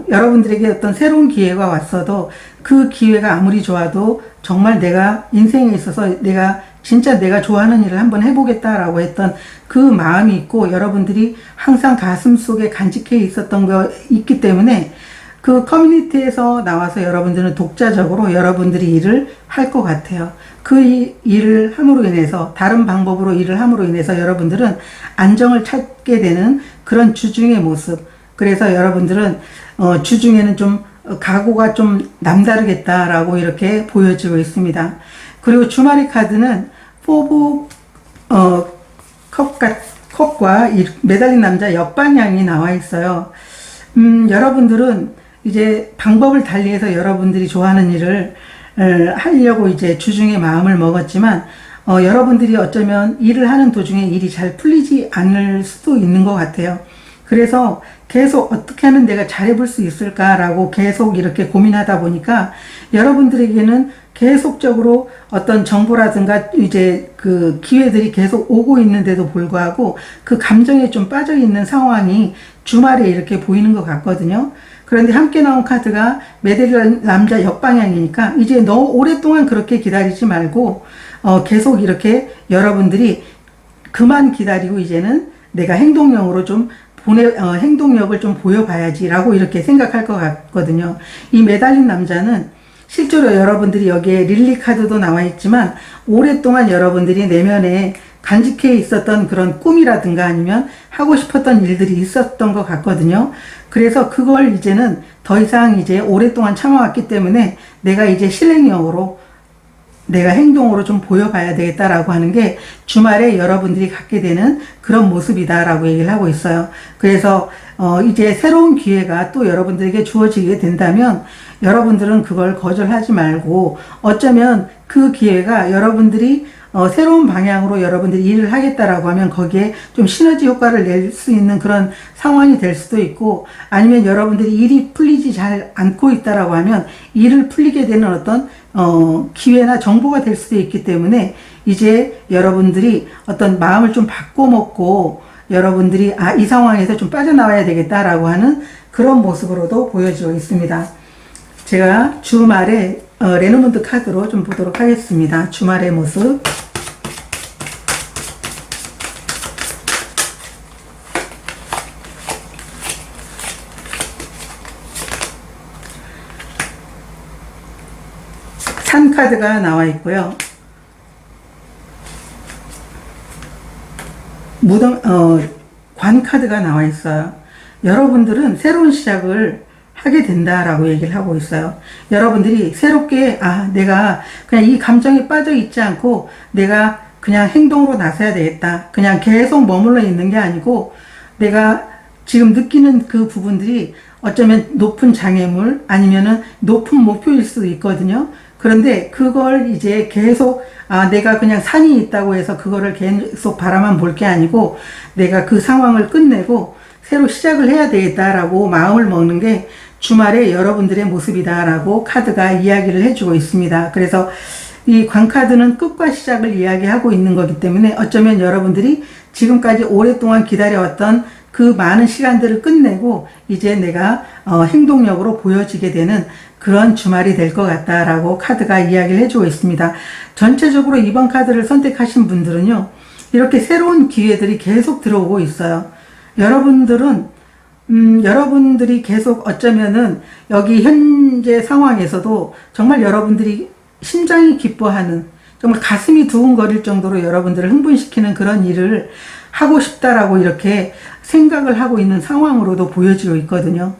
여러분들에게 어떤 새로운 기회가 왔어도 그 기회가 아무리 좋아도 정말 내가 인생에 있어서 진짜 내가 좋아하는 일을 한번 해보겠다라고 했던 그 마음이 있고 여러분들이 항상 가슴 속에 간직해 있었던 거 있기 때문에 그 커뮤니티에서 나와서 여러분들은 독자적으로 여러분들이 일을 할 것 같아요. 그 일을 함으로 인해서 다른 방법으로 일을 함으로 인해서 여러분들은 안정을 찾게 되는 그런 주중의 모습. 그래서 여러분들은 주중에는 좀 각오가 좀 남다르겠다라고 이렇게 보여지고 있습니다. 그리고 주말의 카드는 포브 컵과 매달린 남자 역방향이 나와 있어요. 여러분들은 이제 방법을 달리해서 여러분들이 좋아하는 일을 하려고 이제 주중에 마음을 먹었지만 여러분들이 어쩌면 일을 하는 도중에 일이 잘 풀리지 않을 수도 있는 것 같아요. 그래서 계속 어떻게 하면 내가 잘해볼 수 있을까라고 계속 이렇게 고민하다 보니까 여러분들에게는 계속적으로 어떤 정보라든가 이제 그 기회들이 계속 오고 있는데도 불구하고 그 감정에 좀 빠져 있는 상황이 주말에 이렇게 보이는 것 같거든요. 그런데 함께 나온 카드가 매달린 남자 역방향이니까 이제 너무 오랫동안 그렇게 기다리지 말고 계속 이렇게 여러분들이 그만 기다리고 이제는 내가 행동력으로 좀 행동력을 좀 보여봐야지라고 이렇게 생각할 것 같거든요. 이 매달린 남자는 실제로 여러분들이 여기에 릴리 카드도 나와 있지만 오랫동안 여러분들이 내면에 간직해 있었던 그런 꿈이라든가 아니면 하고 싶었던 일들이 있었던 것 같거든요. 그래서 그걸 이제는 더 이상 이제 오랫동안 참아왔기 때문에 내가 이제 실행력으로 내가 행동으로 좀 보여봐야 되겠다라고 하는 게 주말에 여러분들이 갖게 되는 그런 모습이다라고 얘기를 하고 있어요. 그래서 이제 새로운 기회가 또 여러분들에게 주어지게 된다면 여러분들은 그걸 거절하지 말고 어쩌면 그 기회가 여러분들이 새로운 방향으로 여러분들이 일을 하겠다라고 하면 거기에 좀 시너지 효과를 낼 수 있는 그런 상황이 될 수도 있고 아니면 여러분들이 일이 풀리지 잘 않고 있다라고 하면 일을 풀리게 되는 어떤 기회나 정보가 될 수도 있기 때문에 이제 여러분들이 어떤 마음을 좀 바꿔먹고 여러분들이 이 상황에서 좀 빠져나와야 되겠다라고 하는 그런 모습으로도 보여지고 있습니다. 제가 주말에 레노몬드 카드로 좀 보도록 하겠습니다. 주말의 모습. 산 카드가 나와 있고요. 관 카드가 나와 있어요. 여러분들은 새로운 시작을 하게 된다라고 얘기를 하고 있어요. 여러분들이 새롭게 내가 그냥 이 감정에 빠져 있지 않고 내가 그냥 행동으로 나서야 되겠다. 그냥 계속 머물러 있는 게 아니고 내가 지금 느끼는 그 부분들이 어쩌면 높은 장애물 아니면은 높은 목표일 수도 있거든요. 그런데 그걸 이제 계속 내가 그냥 산이 있다고 해서 그거를 계속 바라만 볼 게 아니고 내가 그 상황을 끝내고 새로 시작을 해야 되겠다라고 마음을 먹는 게 주말에 여러분들의 모습이다라고 카드가 이야기를 해주고 있습니다. 그래서 이 광카드는 끝과 시작을 이야기하고 있는 거기 때문에 어쩌면 여러분들이 지금까지 오랫동안 기다려왔던 그 많은 시간들을 끝내고 이제 내가 행동력으로 보여지게 되는 그런 주말이 될 것 같다라고 카드가 이야기를 해주고 있습니다. 전체적으로 이번 카드를 선택하신 분들은요, 이렇게 새로운 기회들이 계속 들어오고 있어요. 여러분들이 계속 어쩌면은 여기 현재 상황에서도 정말 여러분들이 심장이 기뻐하는, 정말 가슴이 두근거릴 정도로 여러분들을 흥분시키는 그런 일을 하고 싶다라고 이렇게 생각을 하고 있는 상황으로도 보여지고 있거든요.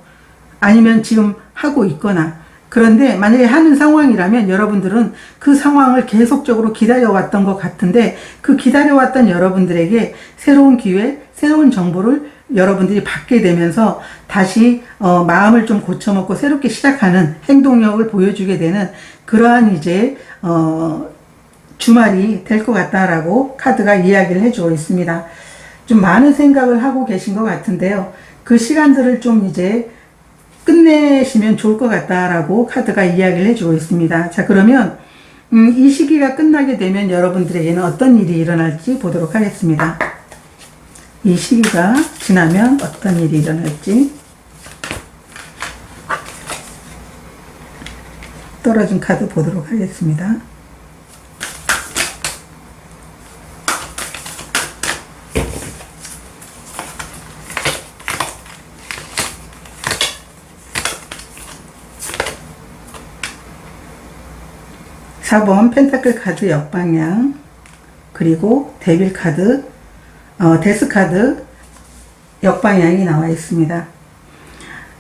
아니면 지금 하고 있거나. 그런데 만약에 하는 상황이라면 여러분들은 그 상황을 계속적으로 기다려왔던 것 같은데 그 기다려왔던 여러분들에게 새로운 기회, 새로운 정보를 여러분들이 받게 되면서 다시 마음을 좀 고쳐먹고 새롭게 시작하는 행동력을 보여주게 되는 그러한 이제 주말이 될 것 같다라고 카드가 이야기를 해주고 있습니다. 좀 많은 생각을 하고 계신 것 같은데요. 그 시간들을 좀 이제 끝내시면 좋을 것 같다라고 카드가 이야기를 해주고 있습니다. 자, 그러면 이 시기가 끝나게 되면 여러분들에게는 어떤 일이 일어날지 보도록 하겠습니다. 이 시기가 지나면 어떤 일이 일어날지. 떨어진 카드 보도록 하겠습니다. 사 번 펜타클 카드 역방향, 그리고 데빌 카드, 데스 카드 역방향이 나와 있습니다.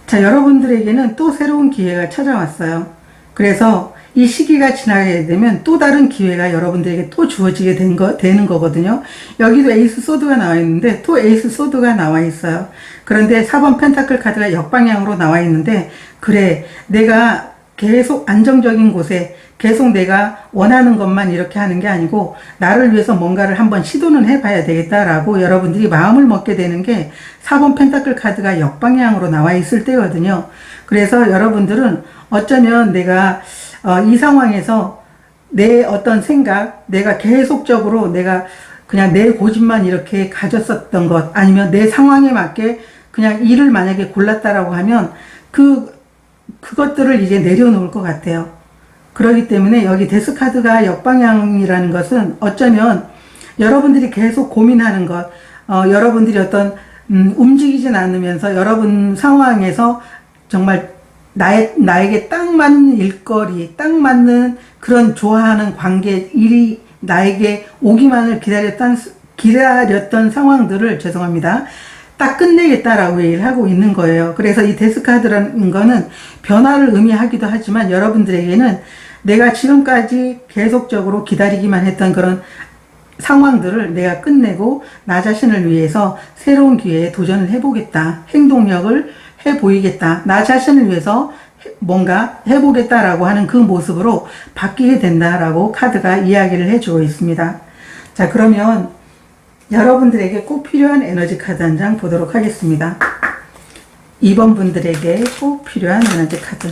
자, 여러분들에게는 또 새로운 기회가 찾아왔어요. 그래서 이 시기가 지나게 되면 또 다른 기회가 여러분들에게 또 주어지게 되는 거거든요. 여기도 에이스 소드가 나와 있는데 또 에이스 소드가 나와 있어요. 그런데 4번 펜타클 카드가 역방향으로 나와 있는데, 그래, 내가 계속 안정적인 곳에 계속 내가 원하는 것만 이렇게 하는 게 아니고 나를 위해서 뭔가를 한번 시도는 해봐야 되겠다라고 여러분들이 마음을 먹게 되는 게 4번 펜타클 카드가 역방향으로 나와 있을 때거든요. 그래서 여러분들은 어쩌면 내가 이 상황에서 내 어떤 생각, 내가 계속적으로 내가 그냥 내 고집만 이렇게 가졌었던 것, 아니면 내 상황에 맞게 그냥 일을 만약에 골랐다라고 하면 그것들을 이제 내려놓을 것 같아요. 그렇기 때문에 여기 데스카드가 역방향이라는 것은 어쩌면 여러분들이 계속 고민하는 것, 여러분들이 어떤 움직이진 않으면서 여러분 상황에서 정말 나에게 딱 맞는 일거리, 딱 맞는 그런 좋아하는 관계, 일이 나에게 오기만을 기다렸던 상황들을, 죄송합니다, 딱 끝내겠다라고 얘기를 하고 있는 거예요. 그래서 이 데스카드라는 거는 변화를 의미하기도 하지만 여러분들에게는 내가 지금까지 계속적으로 기다리기만 했던 그런 상황들을 내가 끝내고 나 자신을 위해서 새로운 기회에 도전을 해보겠다. 행동력을 해보이겠다. 나 자신을 위해서 뭔가 해보겠다라고 하는 그 모습으로 바뀌게 된다라고 카드가 이야기를 해주고 있습니다. 자, 그러면 여러분들에게 꼭 필요한 에너지 카드 한 장 보도록 하겠습니다. 2번 분들에게 꼭 필요한 에너지 카드.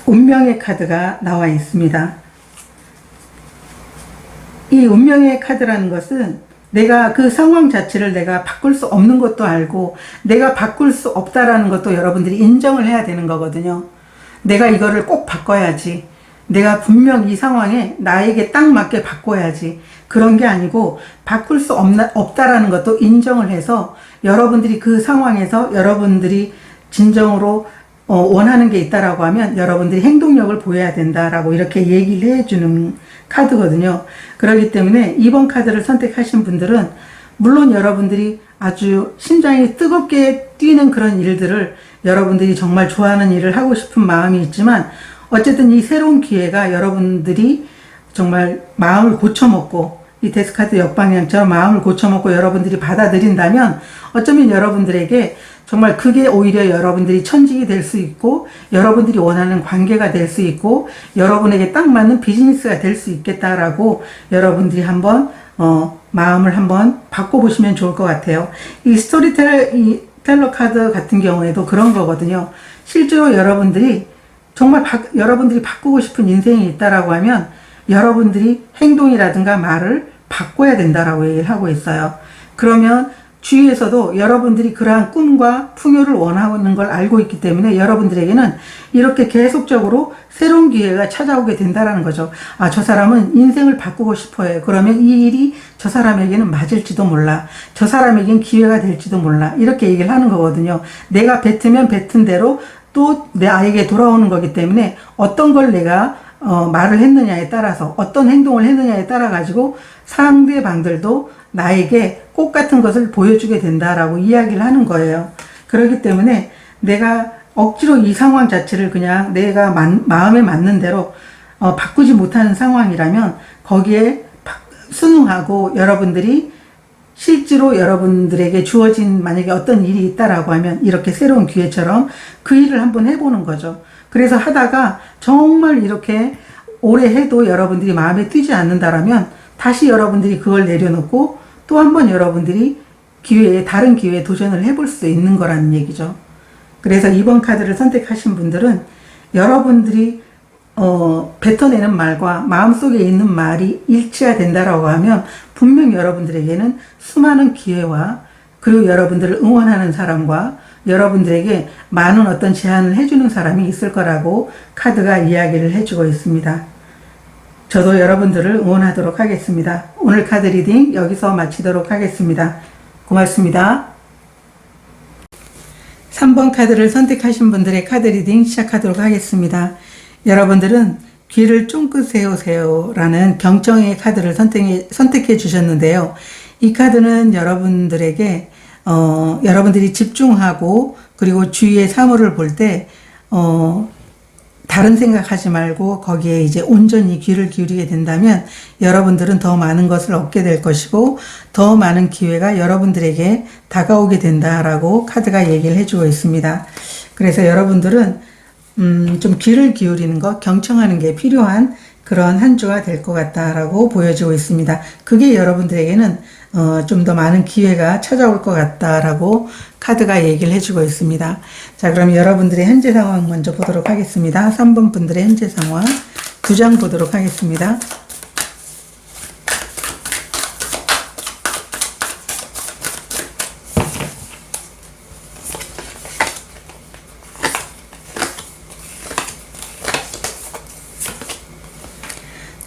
운명의 카드가 나와 있습니다. 이 운명의 카드라는 것은 내가 그 상황 자체를 내가 바꿀 수 없는 것도 알고 내가 바꿀 수 없다라는 것도 여러분들이 인정을 해야 되는 거거든요. 내가 이거를 꼭 바꿔야지. 내가 분명 이 상황에 나에게 딱 맞게 바꿔야지. 그런 게 아니고 바꿀 수 없다라는 것도 인정을 해서 여러분들이 그 상황에서 여러분들이 진정으로 원하는 게 있다라고 하면 여러분들이 행동력을 보여야 된다라고 이렇게 얘기를 해주는 카드거든요. 그렇기 때문에 이번 카드를 선택하신 분들은 물론 여러분들이 아주 심장이 뜨겁게 뛰는 그런 일들을 여러분들이 정말 좋아하는 일을 하고 싶은 마음이 있지만 어쨌든 이 새로운 기회가 여러분들이 정말 마음을 고쳐먹고 이 데스카드 역방향처럼 마음을 고쳐먹고 여러분들이 받아들인다면 어쩌면 여러분들에게 정말 그게 오히려 여러분들이 천직이 될 수 있고 여러분들이 원하는 관계가 될 수 있고 여러분에게 딱 맞는 비즈니스가 될 수 있겠다라고 여러분들이 한번 마음을 한번 바꿔보시면 좋을 것 같아요. 이 스토리텔러 카드 같은 경우에도 그런 거거든요. 실제로 여러분들이 정말 여러분들이 바꾸고 싶은 인생이 있다라고 하면 여러분들이 행동이라든가 말을 바꿔야 된다라고 얘기를 하고 있어요. 그러면 주위에서도 여러분들이 그러한 꿈과 풍요를 원하는 걸 알고 있기 때문에 여러분들에게는 이렇게 계속적으로 새로운 기회가 찾아오게 된다라는 거죠. 아, 저 사람은 인생을 바꾸고 싶어요. 그러면 이 일이 저 사람에게는 맞을지도 몰라. 저 사람에게는 기회가 될지도 몰라. 이렇게 얘기를 하는 거거든요. 내가 뱉으면 뱉은 대로 또 나에게 돌아오는 거기 때문에 어떤 걸 내가 말을 했느냐에 따라서 어떤 행동을 했느냐에 따라 가지고 상대방들도 나에게 꽃 같은 것을 보여주게 된다라고 이야기를 하는 거예요. 그렇기 때문에 내가 억지로 이 상황 자체를 그냥 내가 마음에 맞는 대로 바꾸지 못하는 상황이라면 거기에 순응하고 여러분들이 실제로 여러분들에게 주어진 만약에 어떤 일이 있다라고 하면 이렇게 새로운 기회처럼 그 일을 한번 해보는 거죠. 그래서 하다가 정말 이렇게 오래 해도 여러분들이 마음에 들지 않는다라면 다시 여러분들이 그걸 내려놓고 또 한 번 여러분들이 다른 기회에 도전을 해볼 수 있는 거라는 얘기죠. 그래서 이번 카드를 선택하신 분들은 여러분들이 뱉어내는 말과 마음속에 있는 말이 일치가 된다라고 하면 분명 여러분들에게는 수많은 기회와 그리고 여러분들을 응원하는 사람과 여러분들에게 많은 어떤 제안을 해주는 사람이 있을 거라고 카드가 이야기를 해주고 있습니다. 저도 여러분들을 응원하도록 하겠습니다. 오늘 카드 리딩 여기서 마치도록 하겠습니다. 고맙습니다. 3번 카드를 선택하신 분들의 카드 리딩 시작하도록 하겠습니다. 여러분들은 귀를 쫑긋 세우세요 라는 경청의 카드를 선택해 주셨는데요. 이 카드는 여러분들에게 여러분들이 집중하고 그리고 주위의 사물을 볼 때 다른 생각하지 말고 거기에 이제 온전히 귀를 기울이게 된다면 여러분들은 더 많은 것을 얻게 될 것이고 더 많은 기회가 여러분들에게 다가오게 된다라고 카드가 얘기를 해주고 있습니다. 그래서 여러분들은 좀 귀를 기울이는 것, 경청하는 게 필요한 그런 한 주가 될 것 같다라고 보여지고 있습니다. 그게 여러분들에게는 좀 더 많은 기회가 찾아올 것 같다라고 카드가 얘기를 해주고 있습니다. 자, 그럼 여러분들의 현재 상황 먼저 보도록 하겠습니다. 3번 분들의 현재 상황 2장 보도록 하겠습니다.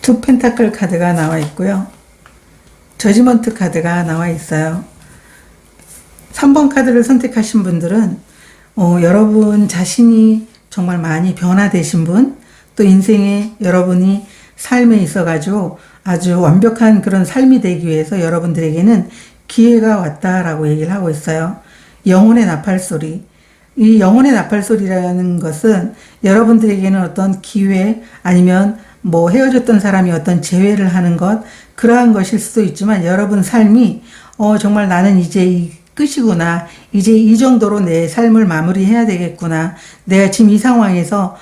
투 펜타클 카드가 나와 있고요. 저지먼트 카드가 나와 있어요. 3번 카드를 선택하신 분들은 여러분 자신이 정말 많이 변화되신 분, 또 인생에 여러분이 삶에 있어가지고 아주 완벽한 그런 삶이 되기 위해서 여러분들에게는 기회가 왔다라고 얘기를 하고 있어요. 영혼의 나팔소리. 이 영혼의 나팔소리라는 것은 여러분들에게는 어떤 기회 아니면 뭐 헤어졌던 사람이 어떤 재회를 하는 것 그러한 것일 수도 있지만 여러분 삶이 정말 나는 이제 이 끝이구나. 이제 이 정도로 내 삶을 마무리해야 되겠구나. 내가 지금 이 상황에서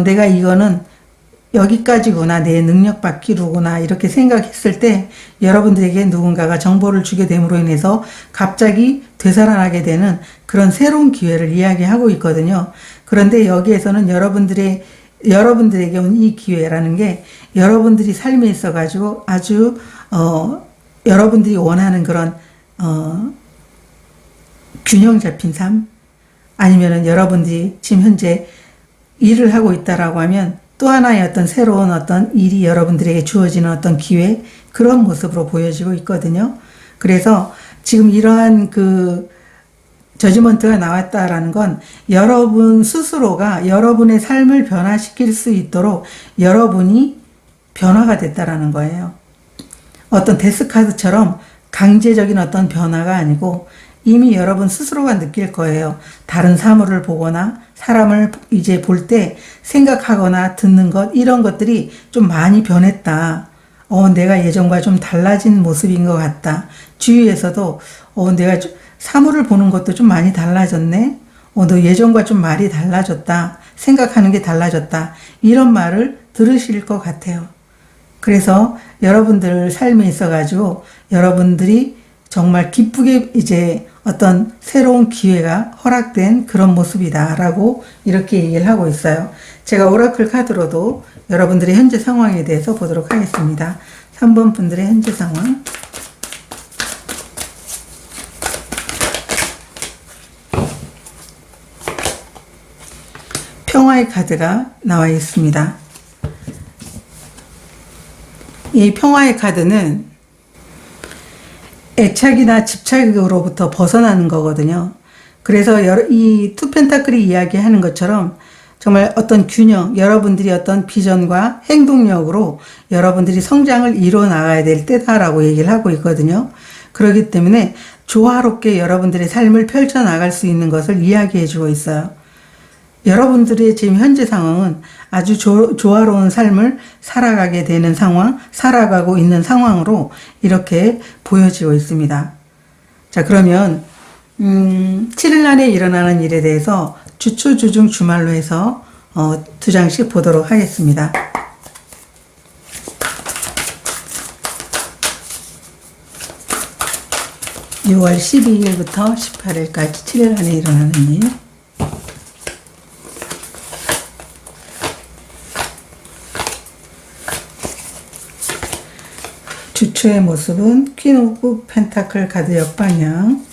내가 이거는 여기까지구나. 내 능력 밖이로구나. 이렇게 생각했을 때 여러분들에게 누군가가 정보를 주게 됨으로 인해서 갑자기 되살아나게 되는 그런 새로운 기회를 이야기하고 있거든요. 그런데 여기에서는 여러분들에게 온 이 기회라는 게 여러분들이 삶에 있어 가지고 아주 여러분들이 원하는 그런 균형 잡힌 삶, 아니면은 여러분들이 지금 현재 일을 하고 있다라고 하면 또 하나의 어떤 새로운 어떤 일이 여러분들에게 주어지는 어떤 기회, 그런 모습으로 보여지고 있거든요. 그래서 지금 이러한 그 저지먼트가 나왔다라는 건 여러분 스스로가 여러분의 삶을 변화시킬 수 있도록 여러분이 변화가 됐다라는 거예요. 어떤 데스카드처럼 강제적인 어떤 변화가 아니고 이미 여러분 스스로가 느낄 거예요. 다른 사물을 보거나 사람을 이제 볼 때 생각하거나 듣는 것, 이런 것들이 좀 많이 변했다. 내가 예전과 좀 달라진 모습인 것 같다. 주위에서도 내가 사물을 보는 것도 좀 많이 달라졌네. 너 예전과 좀 말이 달라졌다. 생각하는 게 달라졌다. 이런 말을 들으실 것 같아요. 그래서 여러분들 삶에 있어가지고 여러분들이 정말 기쁘게 이제 어떤 새로운 기회가 허락된 그런 모습이다라고 이렇게 얘기를 하고 있어요. 제가 오라클 카드로도 여러분들의 현재 상황에 대해서 보도록 하겠습니다. 3번 분들의 현재 상황. 평화의 카드가 나와 있습니다. 이 평화의 카드는 애착이나 집착으로부터 벗어나는 거거든요. 그래서 이 투 펜타클이 이야기하는 것처럼 정말 어떤 균형, 여러분들이 어떤 비전과 행동력으로 여러분들이 성장을 이루어 나가야 될 때다라고 얘기를 하고 있거든요. 그렇기 때문에 조화롭게 여러분들의 삶을 펼쳐나갈 수 있는 것을 이야기해 주고 있어요. 여러분들의 지금 현재 상황은 아주 조화로운 삶을 살아가게 되는 상황, 살아가고 있는 상황으로 이렇게 보여지고 있습니다. 자, 그러면 7일날에 일어나는 일에 대해서 주초, 주중, 주말로 해서 2장씩 보도록 하겠습니다. (6월 12일부터 18일까지) 7일 안에 일어나는 일. 주초의 모습은 퀸 오브 펜타클 카드 역방향,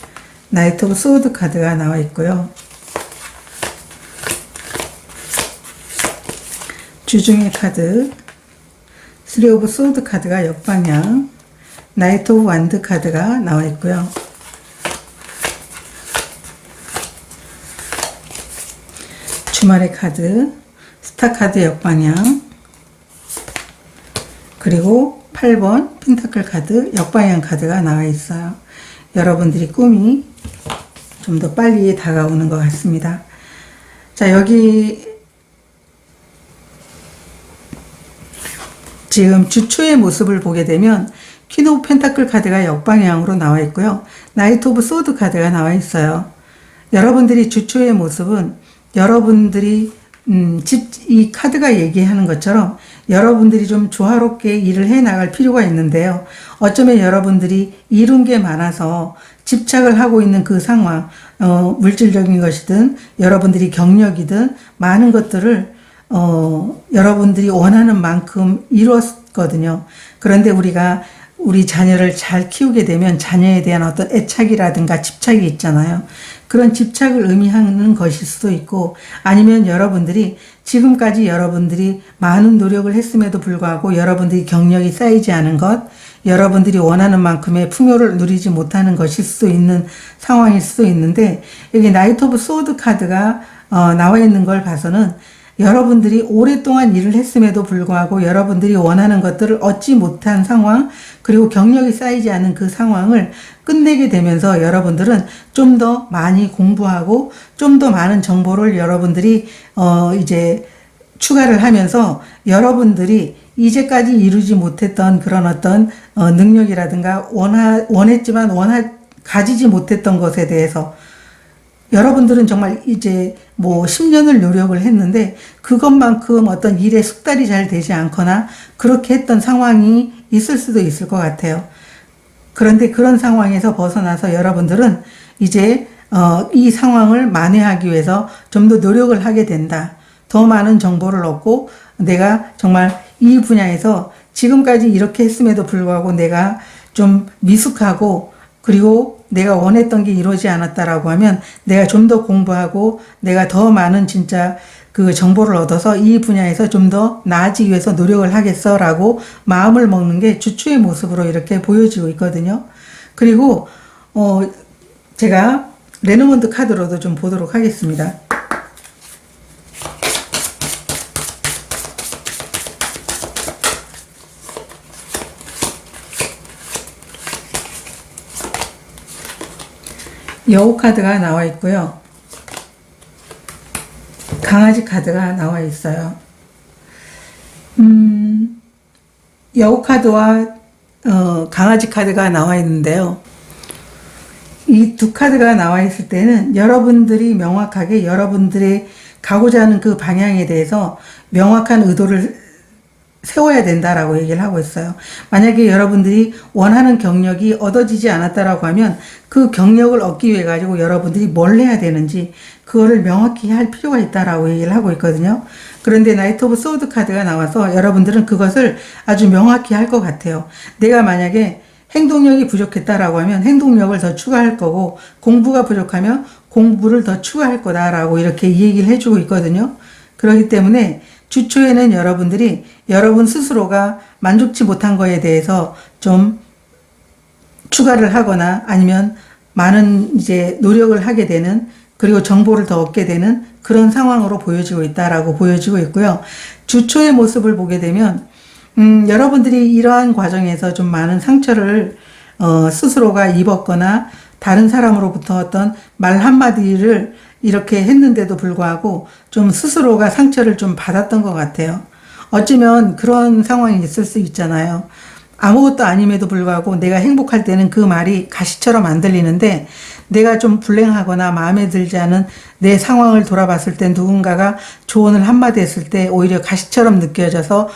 나이트 오브 소드 카드가 나와 있고요. 주중의 카드, 3 오브 소드 카드가 역방향, 나이트 오브 완드 카드가 나와 있고요. 주말의 카드, 스타 카드 역방향, 그리고 8번 펜타클 카드 역방향 카드가 나와 있어요. 여러분들이 꿈이 좀 더 빨리 다가오는 것 같습니다. 자, 여기 지금 주초의 모습을 보게 되면 퀸 오브 펜타클 카드가 역방향으로 나와 있고요. 나이트 오브 소드 카드가 나와 있어요. 여러분들이 주초의 모습은 여러분들이 이 카드가 얘기하는 것처럼 여러분들이 좀 조화롭게 일을 해 나갈 필요가 있는데요. 어쩌면 여러분들이 이룬 게 많아서 집착을 하고 있는 그 상황, 물질적인 것이든 여러분들이 경력이든 많은 것들을 여러분들이 원하는 만큼 이뤘거든요. 그런데 우리가 우리 자녀를 잘 키우게 되면 자녀에 대한 어떤 애착이라든가 집착이 있잖아요. 그런 집착을 의미하는 것일 수도 있고, 아니면 여러분들이 지금까지 여러분들이 많은 노력을 했음에도 불구하고 여러분들이 경력이 쌓이지 않은 것, 여러분들이 원하는 만큼의 풍요를 누리지 못하는 것일 수도 있는 상황일 수도 있는데, 여기 나이트 오브 소드 카드가 나와 있는 걸 봐서는 여러분들이 오랫동안 일을 했음에도 불구하고 여러분들이 원하는 것들을 얻지 못한 상황, 그리고 경력이 쌓이지 않은 그 상황을 끝내게 되면서 여러분들은 좀 더 많이 공부하고 좀 더 많은 정보를 여러분들이 이제 추가를 하면서 여러분들이 이제까지 이루지 못했던 그런 어떤 능력이라든가 원했지만 가지지 못했던 것에 대해서 여러분들은 정말 이제 뭐 10년을 노력을 했는데 그것만큼 어떤 일에 숙달이 잘 되지 않거나 그렇게 했던 상황이 있을 수도 있을 것 같아요. 그런데 그런 상황에서 벗어나서 여러분들은 이제 이 상황을 만회하기 위해서 좀 더 노력을 하게 된다. 더 많은 정보를 얻고 내가 정말 이 분야에서 지금까지 이렇게 했음에도 불구하고 내가 좀 미숙하고 그리고 내가 원했던 게 이루어지지 않았다라고 하면 내가 좀 더 공부하고 내가 더 많은 진짜 그 정보를 얻어서 이 분야에서 좀 더 나아지기 위해서 노력을 하겠어라고 마음을 먹는 게 주초의 모습으로 이렇게 보여지고 있거든요. 그리고 제가 레노먼드 카드로도 좀 보도록 하겠습니다. 여우 카드가 나와 있고요. 강아지 카드가 나와 있어요. 여우 카드와 강아지 카드가 나와 있는데요. 이 두 카드가 나와 있을 때는 여러분들이 명확하게 여러분들의 가고자 하는 그 방향에 대해서 명확한 의도를 세워야 된다라고 얘기를 하고 있어요. 만약에 여러분들이 원하는 경력이 얻어지지 않았다라고 하면 그 경력을 얻기 위해 가지고 여러분들이 뭘 해야 되는지 그거를 명확히 할 필요가 있다라고 얘기를 하고 있거든요. 그런데 나이트 오브 소드 카드가 나와서 여러분들은 그것을 아주 명확히 할 것 같아요. 내가 만약에 행동력이 부족했다라고 하면 행동력을 더 추가할 거고 공부가 부족하면 공부를 더 추가할 거다라고 이렇게 얘기를 해주고 있거든요. 그렇기 때문에 주초에는 여러분들이 여러분 스스로가 만족치 못한 거에 대해서 좀 추가를 하거나 아니면 많은 이제 노력을 하게 되는 그리고 정보를 더 얻게 되는 그런 상황으로 보여지고 있다라고 보여지고 있고요. 주초의 모습을 보게 되면 여러분들이 이러한 과정에서 좀 많은 상처를 스스로가 입었거나 다른 사람으로부터 어떤 말 한마디를 이렇게 했는데도 불구하고 좀 스스로가 상처를 좀 받았던 것 같아요. 어쩌면 그런 상황이 있을 수 있잖아요. 아무것도 아님에도 불구하고 내가 행복할 때는 그 말이 가시처럼 안 들리는데 내가 좀 불행하거나 마음에 들지 않은 내 상황을 돌아봤을 때 누군가가 조언을 한마디 했을 때 오히려 가시처럼 느껴져서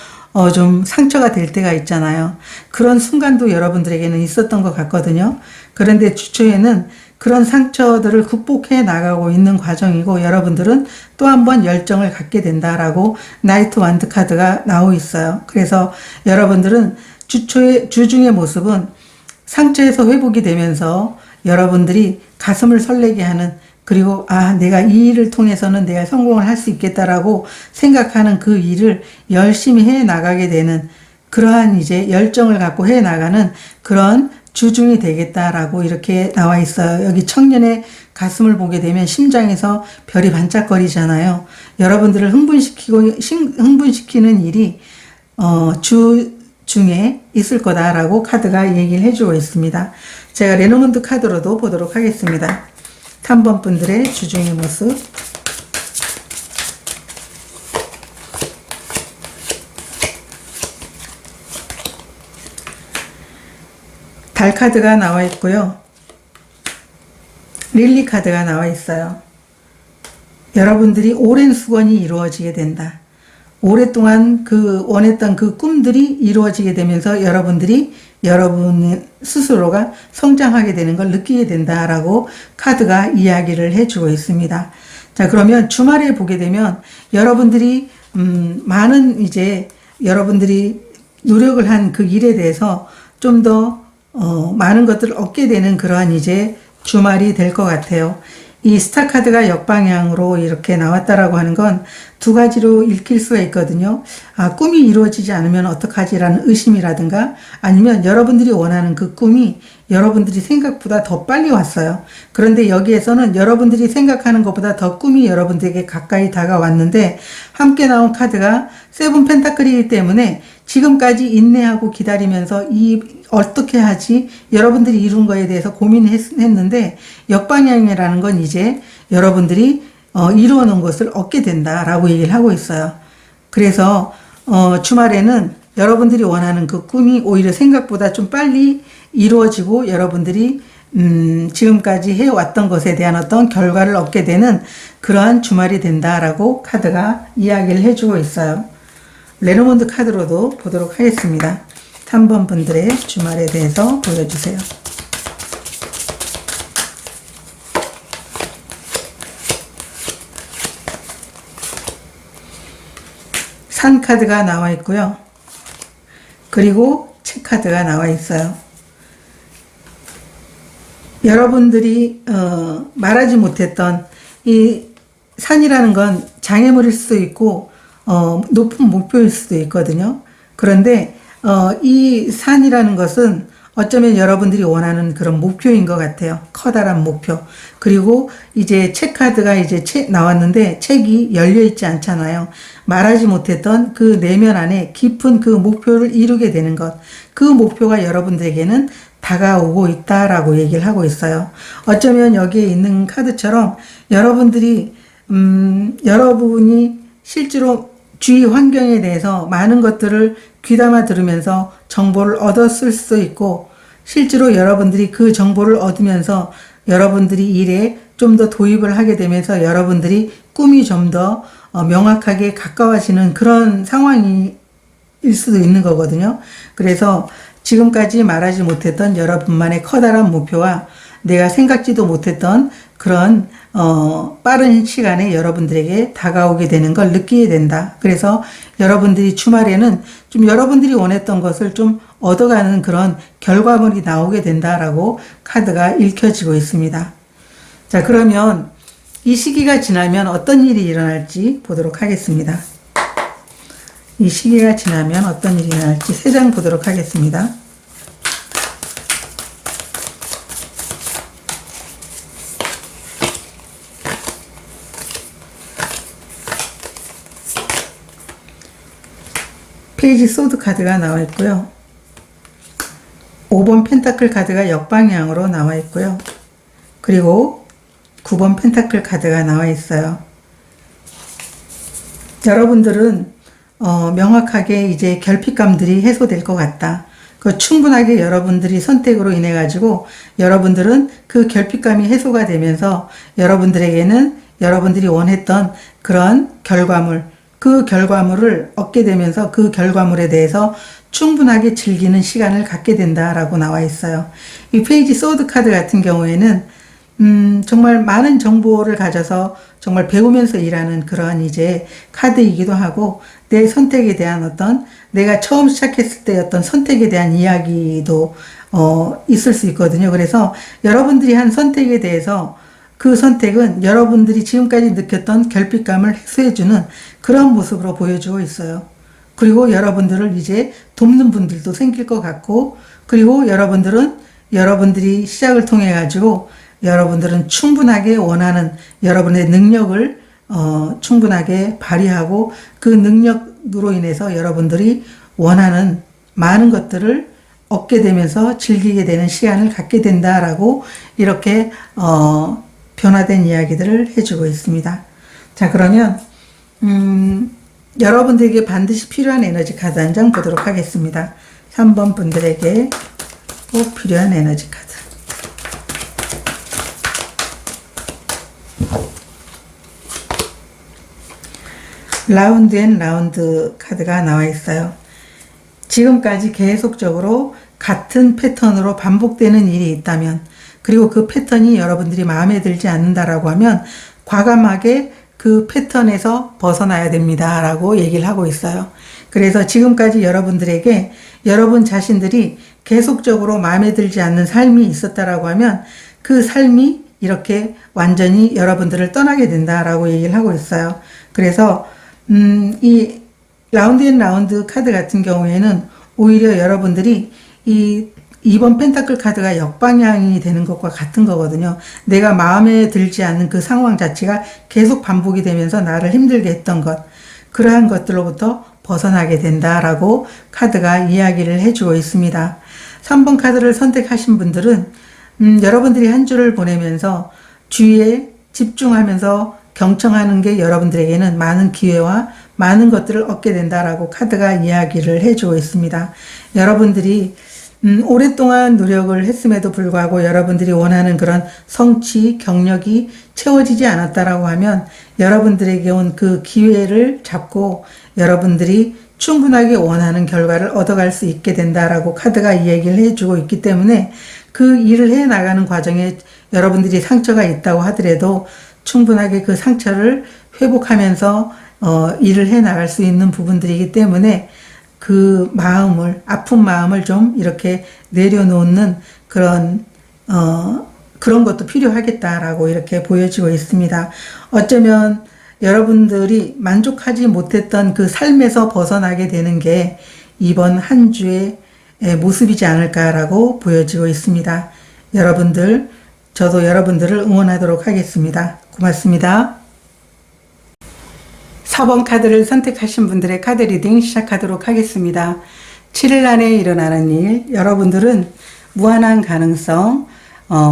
좀 상처가 될 때가 있잖아요. 그런 순간도 여러분들에게는 있었던 것 같거든요. 그런데 주초에는 그런 상처들을 극복해 나가고 있는 과정이고 여러분들은 또 한 번 열정을 갖게 된다라고 나이트 완드 카드가 나오고 있어요. 그래서 여러분들은 주중의 모습은 상처에서 회복이 되면서 여러분들이 가슴을 설레게 하는 그리고 내가 이 일을 통해서는 내가 성공을 할 수 있겠다라고 생각하는 그 일을 열심히 해 나가게 되는 그러한 이제 열정을 갖고 해 나가는 그런 주중이 되겠다라고 이렇게 나와 있어요. 여기 청년의 가슴을 보게 되면 심장에서 별이 반짝거리잖아요. 여러분들을 흥분시키는 일이 주중에 있을 거다라고 카드가 얘기를 해주고 있습니다. 제가 레노먼드 카드로도 보도록 하겠습니다. 3번 분들의 주중의 모습. 달 카드가 나와 있고요. 릴리 카드가 나와 있어요. 여러분들이 오랜 수건이 이루어지게 된다. 오랫동안 원했던 그 꿈들이 이루어지게 되면서 여러분들이 여러분 스스로가 성장하게 되는 걸 느끼게 된다라고 카드가 이야기를 해주고 있습니다. 자, 그러면 주말에 보게 되면 여러분들이 많은 이제 여러분들이 노력을 한 그 일에 대해서 좀 더 많은 것들을 얻게 되는 그러한 이제 주말이 될 것 같아요. 이 스타 카드가 역방향으로 이렇게 나왔다라고 하는 건 두 가지로 읽힐 수가 있거든요. 꿈이 이루어지지 않으면 어떡하지라는 의심이라든가 아니면 여러분들이 원하는 그 꿈이 여러분들이 생각보다 더 빨리 왔어요. 그런데 여기에서는 여러분들이 생각하는 것보다 더 꿈이 여러분들에게 가까이 다가왔는데 함께 나온 카드가 세븐 펜타클이기 때문에 지금까지 인내하고 기다리면서 어떻게 하지? 여러분들이 이룬 거에 대해서 고민했는데 역방향이라는 건 이제 여러분들이 이루어 놓은 것을 얻게 된다라고 얘기를 하고 있어요. 그래서 주말에는 여러분들이 원하는 그 꿈이 오히려 생각보다 좀 빨리 이루어지고 여러분들이 지금까지 해왔던 것에 대한 어떤 결과를 얻게 되는 그러한 주말이 된다라고 카드가 이야기를 해주고 있어요. 레노먼드 카드로도 보도록 하겠습니다. 3번 분들의 주말에 대해서 보여주세요. 산 카드가 나와 있고요. 그리고 책 카드가 나와 있어요. 여러분들이 말하지 못했던 이 산이라는 건 장애물일 수도 있고 높은 목표일 수도 있거든요. 그런데 이 산이라는 것은 어쩌면 여러분들이 원하는 그런 목표인 것 같아요. 커다란 목표. 그리고 이제 책 카드가 이제 나왔는데 책이 열려 있지 않잖아요. 말하지 못했던 그 내면 안에 깊은 그 목표를 이루게 되는 것. 그 목표가 여러분들에게는 다가오고 있다라고 얘기를 하고 있어요. 어쩌면 여기에 있는 카드처럼 여러분들이 여러분이 실제로 주위 환경에 대해서 많은 것들을 귀담아 들으면서 정보를 얻었을 수도 있고, 실제로 여러분들이 그 정보를 얻으면서 여러분들이 일에 좀 더 도입을 하게 되면서 여러분들이 꿈이 좀 더 명확하게 가까워지는 그런 상황일 수도 있는 거거든요. 그래서 지금까지 말하지 못했던 여러분만의 커다란 목표와 내가 생각지도 못했던 그런 빠른 시간에 여러분들에게 다가오게 되는 걸 느끼게 된다. 그래서 여러분들이 주말에는 좀 여러분들이 원했던 것을 좀 얻어가는 그런 결과물이 나오게 된다라고 카드가 읽혀지고 있습니다. 자, 그러면 이 시기가 지나면 어떤 일이 일어날지 보도록 하겠습니다. 이 시기가 지나면 어떤 일이 일어날지 3장 보도록 하겠습니다. 페이지 소드 카드가 나와 있고요. 5번 펜타클 카드가 역방향으로 나와 있고요. 그리고 9번 펜타클 카드가 나와 있어요. 여러분들은 명확하게 이제 결핍감들이 해소될 것 같다. 그 충분하게 여러분들이 선택으로 인해 가지고 여러분들은 그 결핍감이 해소가 되면서 여러분들에게는 여러분들이 원했던 그런 결과물, 그 결과물을 얻게 되면서 그 결과물에 대해서 충분하게 즐기는 시간을 갖게 된다라고 나와 있어요. 이 페이지 소드 카드 같은 경우에는 정말 많은 정보를 가져서 정말 배우면서 일하는 그런 이제 카드이기도 하고, 내 선택에 대한 어떤 내가 처음 시작했을 때 어떤 선택에 대한 이야기도 있을 수 있거든요. 그래서 여러분들이 한 선택에 대해서 그 선택은 여러분들이 지금까지 느꼈던 결핍감을 해소해주는 그런 모습으로 보여주고 있어요. 그리고 여러분들을 이제 돕는 분들도 생길 것 같고, 그리고 여러분들은 여러분들이 시작을 통해 가지고 여러분들은 충분하게 원하는 여러분의 능력을 충분하게 발휘하고, 그 능력으로 인해서 여러분들이 원하는 많은 것들을 얻게 되면서 즐기게 되는 시간을 갖게 된다라고 이렇게 변화된 이야기들을 해주고 있습니다. 자, 그러면 여러분들에게 반드시 필요한 에너지 카드 한 장 보도록 하겠습니다. 3번 분들에게 꼭 필요한 에너지 카드. 라운드 앤 라운드 카드가 나와 있어요. 지금까지 계속적으로 같은 패턴으로 반복되는 일이 있다면, 그리고 그 패턴이 여러분들이 마음에 들지 않는다라고 하면 과감하게 그 패턴에서 벗어나야 됩니다 라고 얘기를 하고 있어요. 그래서 지금까지 여러분들에게 여러분 자신들이 계속적으로 마음에 들지 않는 삶이 있었다라고 하면 그 삶이 이렇게 완전히 여러분들을 떠나게 된다라고 얘기를 하고 있어요. 그래서 이 라운드 앤 라운드 카드 같은 경우에는 오히려 여러분들이 이 2번 펜타클 카드가 역방향이 되는 것과 같은 거거든요. 내가 마음에 들지 않는 그 상황 자체가 계속 반복이 되면서 나를 힘들게 했던 것, 그러한 것들로부터 벗어나게 된다라고 카드가 이야기를 해주고 있습니다. 3번 카드를 선택하신 분들은 여러분들이 한 주를 보내면서 주위에 집중하면서 경청하는 게 여러분들에게는 많은 기회와 많은 것들을 얻게 된다라고 카드가 이야기를 해주고 있습니다. 여러분들이 오랫동안 노력을 했음에도 불구하고 여러분들이 원하는 그런 성취, 경력이 채워지지 않았다라고 하면 여러분들에게 온 그 기회를 잡고 여러분들이 충분하게 원하는 결과를 얻어갈 수 있게 된다라고 카드가 이 얘기를 해주고 있기 때문에, 그 일을 해 나가는 과정에 여러분들이 상처가 있다고 하더라도 충분하게 그 상처를 회복하면서 일을 해 나갈 수 있는 부분들이기 때문에 그 마음을, 아픈 마음을 좀 이렇게 내려놓는 그런 그런 것도 필요하겠다라고 이렇게 보여지고 있습니다. 어쩌면 여러분들이 만족하지 못했던 그 삶에서 벗어나게 되는 게 이번 한 주의 모습이지 않을까라고 보여지고 있습니다. 여러분들, 저도 여러분들을 응원하도록 하겠습니다. 고맙습니다. 4번 카드를 선택하신 분들의 카드 리딩 시작하도록 하겠습니다. 7일 안에 일어나는 일, 여러분들은 무한한 가능성,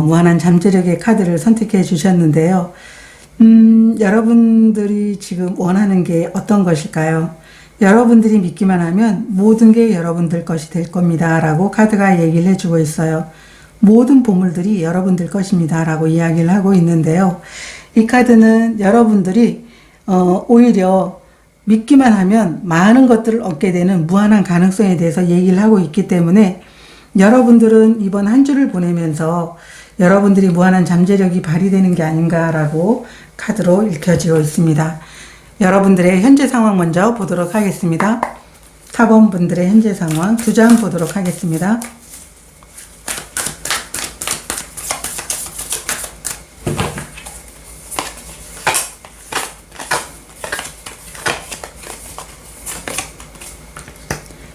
무한한 잠재력의 카드를 선택해 주셨는데요. 여러분들이 지금 원하는 게 어떤 것일까요? 여러분들이 믿기만 하면 모든 게 여러분들 것이 될 겁니다. 라고 카드가 얘기를 해주고 있어요. 모든 보물들이 여러분들 것입니다. 라고 이야기를 하고 있는데요. 이 카드는 여러분들이 오히려 믿기만 하면 많은 것들을 얻게 되는 무한한 가능성에 대해서 얘기를 하고 있기 때문에 여러분들은 이번 한 주를 보내면서 여러분들이 무한한 잠재력이 발휘되는 게 아닌가라고 카드로 읽혀지고 있습니다. 여러분들의 현재 상황 먼저 보도록 하겠습니다. 4번 분들의 현재 상황 2장 보도록 하겠습니다.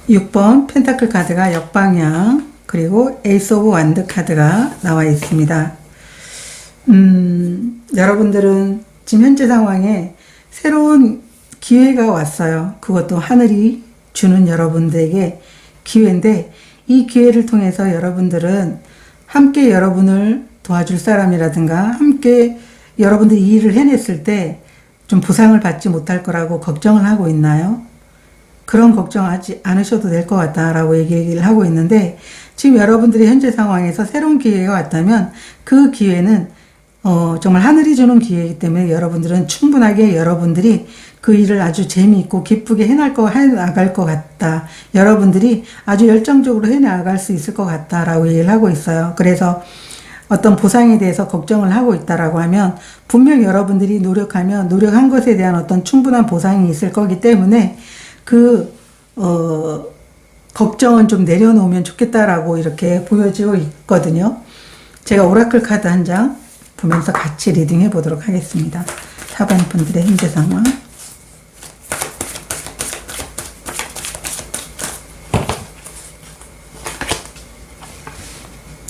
(6번) 펜타클 카드가 역방향, 그리고 에이스 오브 완드 카드가 나와 있습니다. 여러분들은 지금 현재 상황에 새로운 기회가 왔어요. 그것도 하늘이 주는 여러분들에게 기회인데, 이 기회를 통해서 여러분들은 함께 여러분을 도와줄 사람이라든가 함께 여러분들이 이 일을 해냈을 때 좀 보상을 받지 못할 거라고 걱정을 하고 있나요? 그런 걱정하지 않으셔도 될 것 같다라고 얘기를 하고 있는데, 지금 여러분들의 현재 상황에서 새로운 기회가 왔다면 그 기회는 정말 하늘이 주는 기회이기 때문에 여러분들은 충분하게 여러분들이 그 일을 아주 재미있고 기쁘게 해나갈 것 같다. 여러분들이 아주 열정적으로 해나갈 수 있을 것 같다라고 얘기를 하고 있어요. 그래서 어떤 보상에 대해서 걱정을 하고 있다라고 하면 분명 여러분들이 노력하면 노력한 것에 대한 어떤 충분한 보상이 있을 거기 때문에 걱정은 좀 내려놓으면 좋겠다라고 이렇게 보여지고 있거든요. 제가 오라클 카드 한 장 보면서 같이 리딩해 보도록 하겠습니다. 4번 분들의 현재 상황.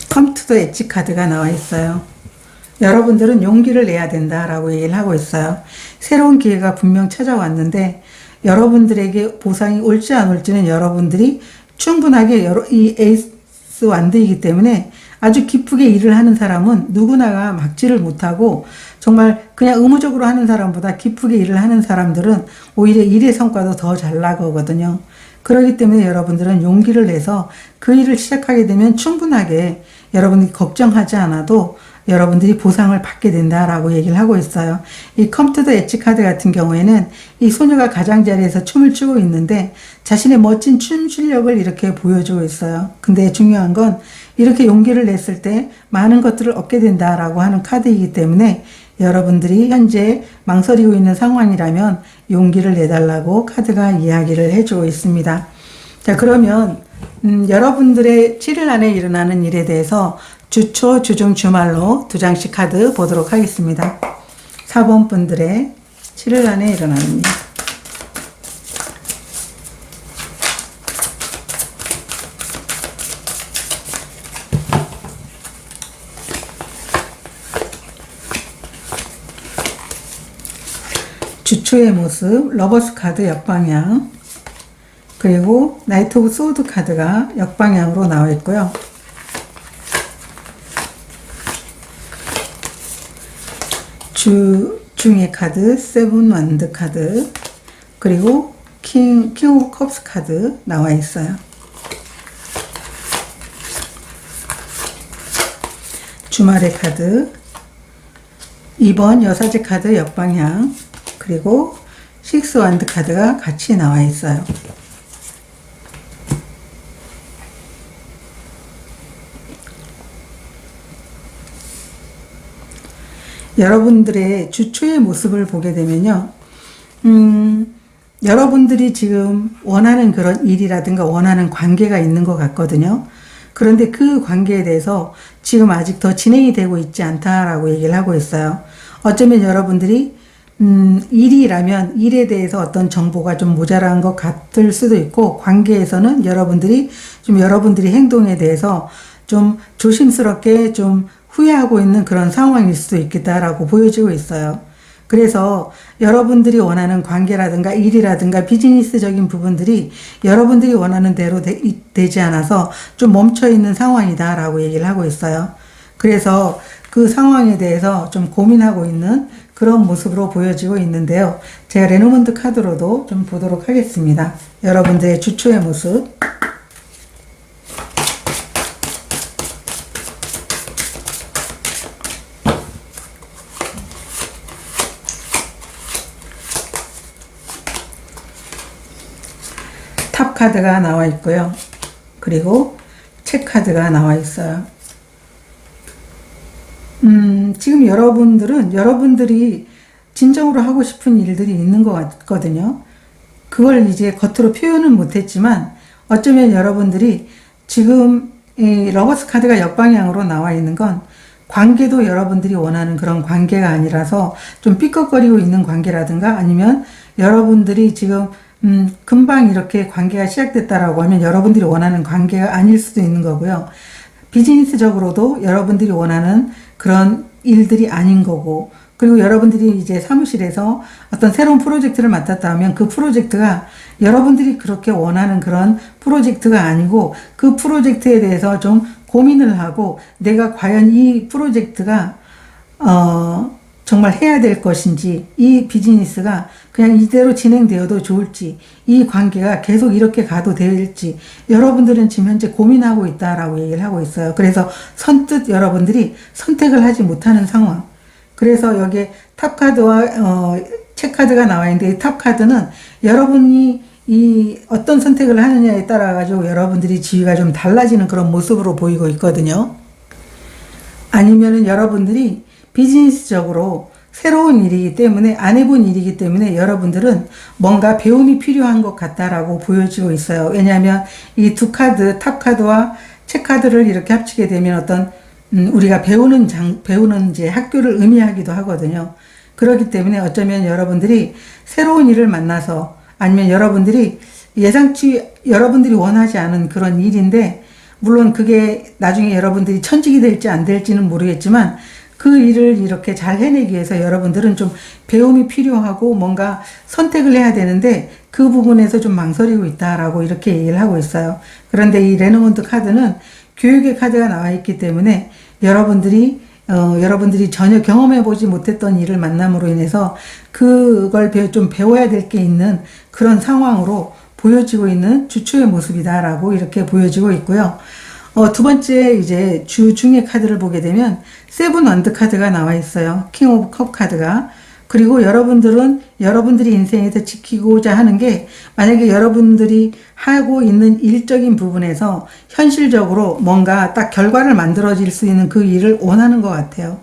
컴투더 엣지 카드가 나와 있어요. 여러분들은 용기를 내야 된다라고 얘기를 하고 있어요. 새로운 기회가 분명 찾아왔는데 여러분들에게 보상이 올지 안 올지는 여러분들이 충분하게 이 에이스 완드이기 때문에 아주 기쁘게 일을 하는 사람은 누구나가 막지를 못하고 정말 그냥 의무적으로 하는 사람보다 기쁘게 일을 하는 사람들은 오히려 일의 성과도 더 잘 나거든요. 그렇기 때문에 여러분들은 용기를 내서 그 일을 시작하게 되면 충분하게 여러분이 걱정하지 않아도 여러분들이 보상을 받게 된다라고 얘기를 하고 있어요. 이 컴투더 엣지 카드 같은 경우에는 이 소녀가 가장자리에서 춤을 추고 있는데 자신의 멋진 춤 실력을 이렇게 보여주고 있어요. 근데 중요한 건 이렇게 용기를 냈을 때 많은 것들을 얻게 된다라고 하는 카드이기 때문에 여러분들이 현재 망설이고 있는 상황이라면 용기를 내달라고 카드가 이야기를 해주고 있습니다. 자, 그러면 여러분들의 7일 안에 일어나는 일에 대해서 주초, 주중, 주말로 2장씩 카드 보도록 하겠습니다. 4번 분들의 7일 안에 일어나는 일. 주초의 모습, 러버스 카드 역방향, 그리고 나이트 오브 소드 카드가 역방향으로 나와 있고요. 중의 카드, 세븐 완드 카드, 그리고 킹 오브 컵스 카드 나와 있어요. 주말의 카드, 2번 여사제 카드 역방향, 그리고 식스 완드 카드가 같이 나와 있어요. 여러분들의 주초의 모습을 보게 되면요. 여러분들이 지금 원하는 그런 일이라든가 원하는 관계가 있는 것 같거든요. 그런데 그 관계에 대해서 지금 아직 더 진행이 되고 있지 않다라고 얘기를 하고 있어요. 어쩌면 여러분들이 일이라면 일에 대해서 어떤 정보가 좀 모자란 것 같을 수도 있고, 관계에서는 여러분들이 여러분들이 행동에 대해서 좀 조심스럽게 좀 후회하고 있는 그런 상황일 수도 있겠다라고 보여지고 있어요. 그래서 여러분들이 원하는 관계라든가 일이라든가 비즈니스적인 부분들이 여러분들이 원하는 대로 되지 않아서 좀 멈춰 있는 상황이다라고 얘기를 하고 있어요. 그래서 그 상황에 대해서 좀 고민하고 있는 그런 모습으로 보여지고 있는데요. 제가 레노먼트 카드로도 좀 보도록 하겠습니다. 여러분들의 주초의 모습. 탑 카드가 나와 있고요. 그리고 책 카드가 나와 있어요. 지금 여러분들이 진정으로 하고 싶은 일들이 있는 것 같거든요. 그걸 이제 겉으로 표현은 못했지만, 어쩌면 여러분들이 지금 이 러버스 카드가 역방향으로 나와 있는 건 관계도 여러분들이 원하는 그런 관계가 아니라서 좀 삐걱거리고 있는 관계라든가, 아니면 여러분들이 지금 금방 이렇게 관계가 시작됐다라고 하면 여러분들이 원하는 관계가 아닐 수도 있는 거고요. 비즈니스적으로도 여러분들이 원하는 그런 일들이 아닌 거고, 그리고 여러분들이 이제 사무실에서 어떤 새로운 프로젝트를 맡았다 하면 그 프로젝트가 여러분들이 그렇게 원하는 그런 프로젝트가 아니고, 그 프로젝트에 대해서 좀 고민을 하고, 내가 과연 이 프로젝트가 정말 해야 될 것인지, 이 비즈니스가 그냥 이대로 진행되어도 좋을지, 이 관계가 계속 이렇게 가도 될지, 여러분들은 지금 현재 고민하고 있다라고 얘기를 하고 있어요. 그래서 선뜻 여러분들이 선택을 하지 못하는 상황. 그래서 여기에 탑 카드와 책 카드가 나와 있는데, 이 탑 카드는 여러분이 이 어떤 선택을 하느냐에 따라 가지고 여러분들이 지위가 좀 달라지는 그런 모습으로 보이고 있거든요. 아니면은 여러분들이 비즈니스적으로 새로운 일이기 때문에, 안 해본 일이기 때문에 여러분들은 뭔가 배움이 필요한 것 같다라고 보여지고 있어요. 왜냐하면 이 두 카드, 탑 카드와 책 카드를 이렇게 합치게 되면 어떤 우리가 배우는 이제 학교를 의미하기도 하거든요. 그렇기 때문에 어쩌면 여러분들이 새로운 일을 만나서, 아니면 여러분들이 여러분들이 원하지 않은 그런 일인데, 물론 그게 나중에 여러분들이 천직이 될지 안 될지는 모르겠지만, 그 일을 이렇게 잘 해내기 위해서 여러분들은 좀 배움이 필요하고 뭔가 선택을 해야 되는데, 그 부분에서 좀 망설이고 있다라고 이렇게 얘기를 하고 있어요. 그런데 이 레노먼트 카드는 교육의 카드가 나와 있기 때문에 여러분들이 전혀 경험해보지 못했던 일을 만남으로 인해서 그걸 좀 배워야 될 게 있는 그런 상황으로 보여지고 있는 주초의 모습이다라고 이렇게 보여지고 있고요. 두 번째 이제 주중의 카드를 보게 되면 세븐 원드 카드가 나와 있어요. 킹 오브 컵 카드가. 그리고 여러분들이 인생에서 지키고자 하는 게, 만약에 여러분들이 하고 있는 일적인 부분에서 현실적으로 뭔가 딱 결과를 만들어질 수 있는 그 일을 원하는 것 같아요.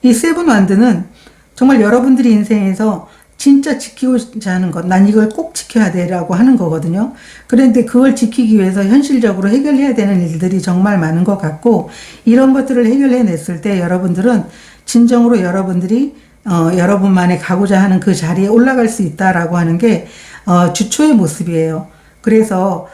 이 세븐 완드는 정말 여러분들이 인생에서 진짜 지키고자 하는 것, 난 이걸 꼭 지켜야 돼라고 하는 거거든요. 그런데 그걸 지키기 위해서 현실적으로 해결해야 되는 일들이 정말 많은 것 같고, 이런 것들을 해결해냈을 때 여러분들은 진정으로 여러분들이 여러분만의 가고자 하는 그 자리에 올라갈 수 있다라고 하는 게 주초의 모습이에요. 그래서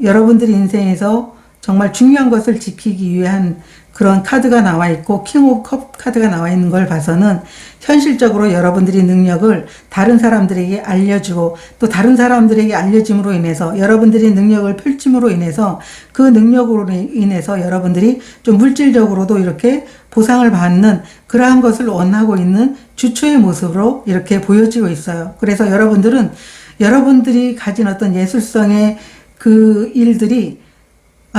여러분들이 인생에서 정말 중요한 것을 지키기 위한 그런 카드가 나와 있고, 킹 오브 컵 카드가 나와 있는 걸 봐서는 현실적으로 여러분들이 능력을 다른 사람들에게 알려주고, 또 다른 사람들에게 알려짐으로 인해서 여러분들이 능력을 펼침으로 인해서 그 능력으로 인해서 여러분들이 좀 물질적으로도 이렇게 보상을 받는 그러한 것을 원하고 있는 주초의 모습으로 이렇게 보여지고 있어요. 그래서 여러분들이 가진 어떤 예술성의 그 일들이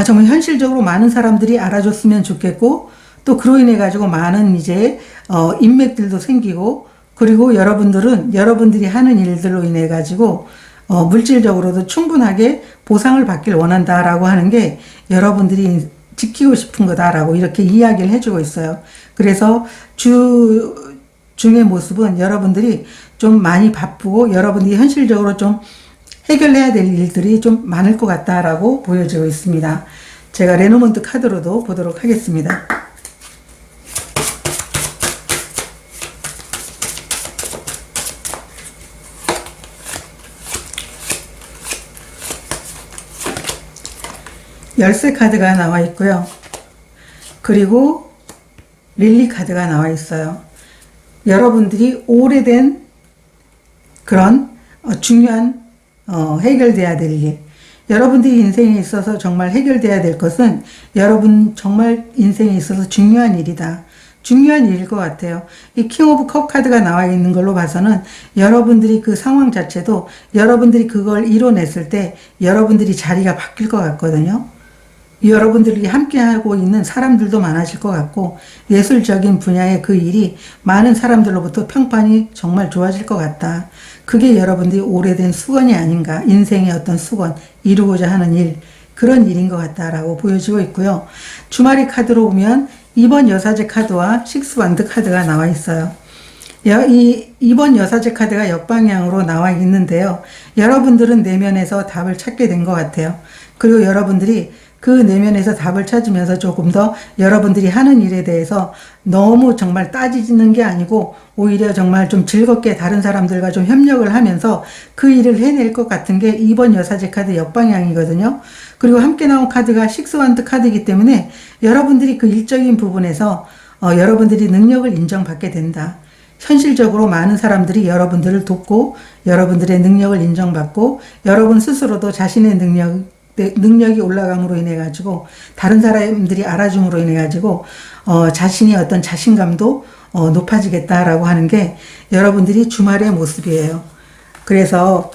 정말 현실적으로 많은 사람들이 알아줬으면 좋겠고, 또 그로 인해 가지고 많은 이제 인맥들도 생기고, 그리고 여러분들이 하는 일들로 인해 가지고 물질적으로도 충분하게 보상을 받길 원한다라고 하는 게 여러분들이 지키고 싶은 거다라고 이렇게 이야기를 해주고 있어요. 그래서 중의 모습은 여러분들이 좀 많이 바쁘고, 여러분들이 현실적으로 좀 해결해야 될 일들이 좀 많을 것 같다라고 보여지고 있습니다. 제가 레노먼트 카드로도 보도록 하겠습니다. 열쇠 카드가 나와 있고요. 그리고 릴리 카드가 나와 있어요. 여러분들이 오래된 그런 중요한 해결돼야 될 일, 여러분들이 인생에 있어서 정말 해결돼야 될 것은 여러분 정말 인생에 있어서 중요한 일이다. 중요한 일일 것 같아요. 이 킹 오브 컵 카드가 나와 있는 걸로 봐서는 여러분들이 그 상황 자체도 여러분들이 그걸 이뤄냈을 때 여러분들이 자리가 바뀔 것 같거든요. 여러분들이 함께하고 있는 사람들도 많아질 것 같고 예술적인 분야의 그 일이 많은 사람들로부터 평판이 정말 좋아질 것 같다. 그게 여러분들이 오래된 수건이 아닌가, 인생의 어떤 수건, 이루고자 하는 일, 그런 일인 것 같다라고 보여지고 있고요. 주말이 카드로 보면 2번 여사제 카드와 식스완드 카드가 나와 있어요. 이 2번 여사제 카드가 역방향으로 나와 있는데요. 여러분들은 내면에서 답을 찾게 된 것 같아요. 그리고 여러분들이 그 내면에서 답을 찾으면서 조금 더 여러분들이 하는 일에 대해서 너무 정말 따지는 게 아니고 오히려 정말 좀 즐겁게 다른 사람들과 좀 협력을 하면서 그 일을 해낼 것 같은 게 2번 여사제 카드 역방향이거든요. 그리고 함께 나온 카드가 식스완드 카드이기 때문에 여러분들이 그 일적인 부분에서 여러분들이 능력을 인정받게 된다. 현실적으로 많은 사람들이 여러분들을 돕고 여러분들의 능력을 인정받고 여러분 스스로도 자신의 능력이 올라감으로 인해 가지고 다른 사람들이 알아줌으로 인해 가지고 자신이 어떤 자신감도 높아지겠다라고 하는 게 여러분들이 주말의 모습이에요. 그래서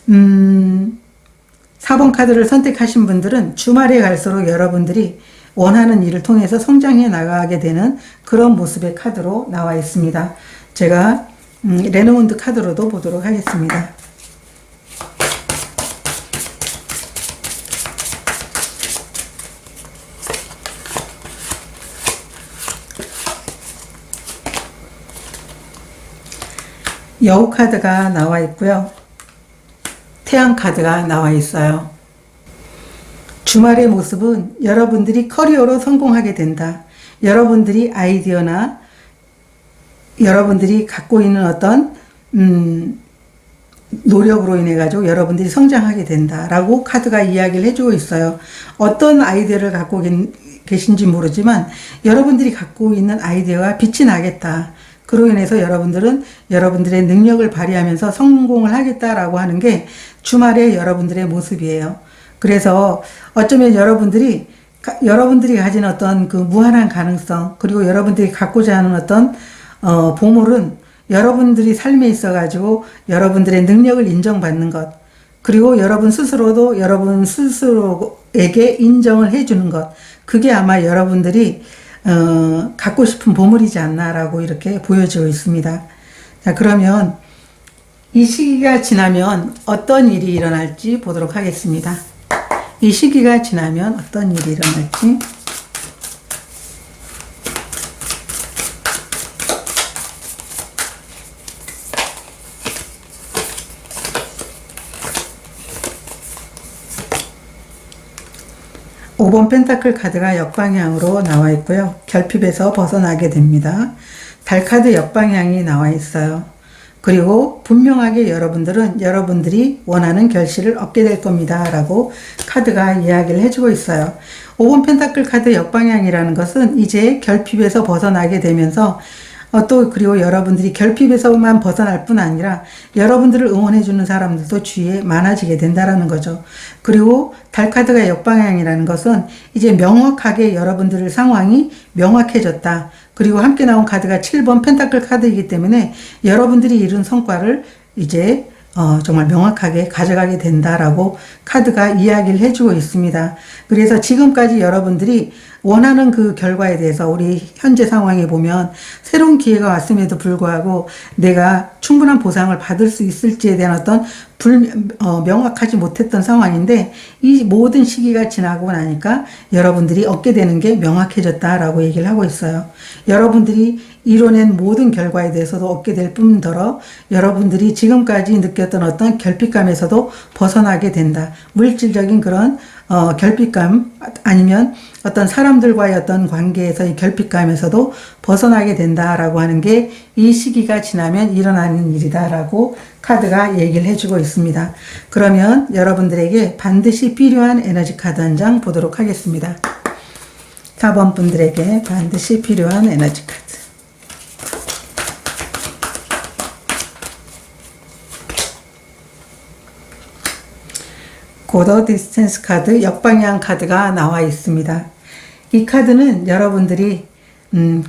4번 카드를 선택하신 분들은 주말에 갈수록 여러분들이 원하는 일을 통해서 성장해 나가게 되는 그런 모습의 카드로 나와 있습니다. 제가 레노먼트 카드로도 보도록 하겠습니다. 여우 카드가 나와 있고요. 태양 카드가 나와 있어요. 주말의 모습은 여러분들이 커리어로 성공하게 된다. 여러분들이 아이디어나 여러분들이 갖고 있는 어떤 노력으로 인해 가지고 여러분들이 성장하게 된다라고 카드가 이야기를 해주고 있어요. 어떤 아이디어를 갖고 계신지 모르지만 여러분들이 갖고 있는 아이디어가 빛이 나겠다. 그로 인해서 여러분들은 여러분들의 능력을 발휘하면서 성공을 하겠다라고 하는 게 주말의 여러분들의 모습이에요. 그래서 어쩌면 여러분들이 가진 어떤 그 무한한 가능성, 그리고 여러분들이 갖고자 하는 어떤 보물은 여러분들이 삶에 있어 가지고 여러분들의 능력을 인정받는 것, 그리고 여러분 스스로도 여러분 스스로에게 인정을 해주는 것, 그게 아마 여러분들이 갖고 싶은 보물이지 않나라고 이렇게 보여지고 있습니다. 자, 그러면 이 시기가 지나면 어떤 일이 일어날지 보도록 하겠습니다. 이 시기가 지나면 어떤 일이 일어날지. 오 번 펜타클 카드가 역방향으로 나와 있고요. 결핍에서 벗어나게 됩니다. 달 카드 역방향이 나와 있어요. 그리고 분명하게 여러분들은 여러분들이 원하는 결실을 얻게 될 겁니다. 라고 카드가 이야기를 해주고 있어요. 5번 펜타클 카드 역방향이라는 것은 이제 결핍에서 벗어나게 되면서 또 그리고 여러분들이 결핍에서만 벗어날 뿐 아니라 여러분들을 응원해주는 사람들도 주위에 많아지게 된다라는 거죠. 그리고 달 카드가 역방향이라는 것은 이제 명확하게 여러분들의 상황이 명확해졌다. 그리고 함께 나온 카드가 7번 펜타클 카드이기 때문에 여러분들이 이룬 성과를 이제 정말 명확하게 가져가게 된다라고 카드가 이야기를 해주고 있습니다. 그래서 지금까지 여러분들이 원하는 그 결과에 대해서 우리 현재 상황에 보면 새로운 기회가 왔음에도 불구하고 내가 충분한 보상을 받을 수 있을지에 대한 어떤 명확하지 못했던 상황인데 이 모든 시기가 지나고 나니까 여러분들이 얻게 되는 게 명확해졌다라고 얘기를 하고 있어요. 여러분들이 이뤄낸 모든 결과에 대해서도 얻게 될 뿐더러 여러분들이 지금까지 느꼈던 어떤 결핍감에서도 벗어나게 된다. 물질적인 그런 결핍감 아니면 어떤 사람들과의 어떤 관계에서의 결핍감에서도 벗어나게 된다라고 하는 게 이 시기가 지나면 일어나는 일이다라고 카드가 얘기를 해주고 있습니다. 그러면 여러분들에게 반드시 필요한 에너지 카드 한 장 보도록 하겠습니다. 4번 분들에게 반드시 필요한 에너지 카드. 고더 디스턴스 카드, 역방향 카드가 나와 있습니다. 이 카드는 여러분들이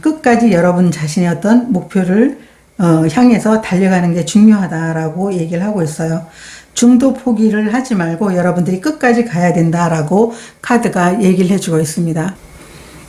끝까지 여러분 자신의 어떤 목표를 향해서 달려가는 게 중요하다라고 얘기를 하고 있어요. 중도 포기를 하지 말고 여러분들이 끝까지 가야 된다라고 카드가 얘기를 해주고 있습니다.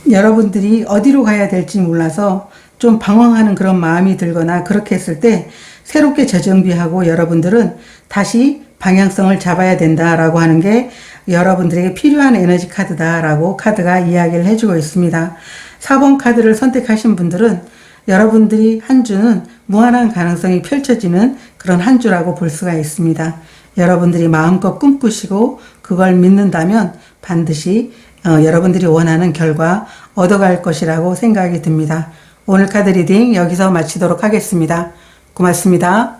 여러분들이 어디로 가야 될지 몰라서 좀 방황하는 그런 마음이 들거나 그렇게 했을 때 새롭게 재정비하고 여러분들은 다시 방향성을 잡아야 된다라고 하는 게 여러분들에게 필요한 에너지 카드다라고 카드가 이야기를 해주고 있습니다. 4번 카드를 선택하신 분들은 여러분들이 한 주는 무한한 가능성이 펼쳐지는 그런 한 주라고 볼 수가 있습니다. 여러분들이 마음껏 꿈꾸시고 그걸 믿는다면 반드시 여러분들이 원하는 결과 얻어갈 것이라고 생각이 듭니다. 오늘 카드 리딩 여기서 마치도록 하겠습니다. 고맙습니다.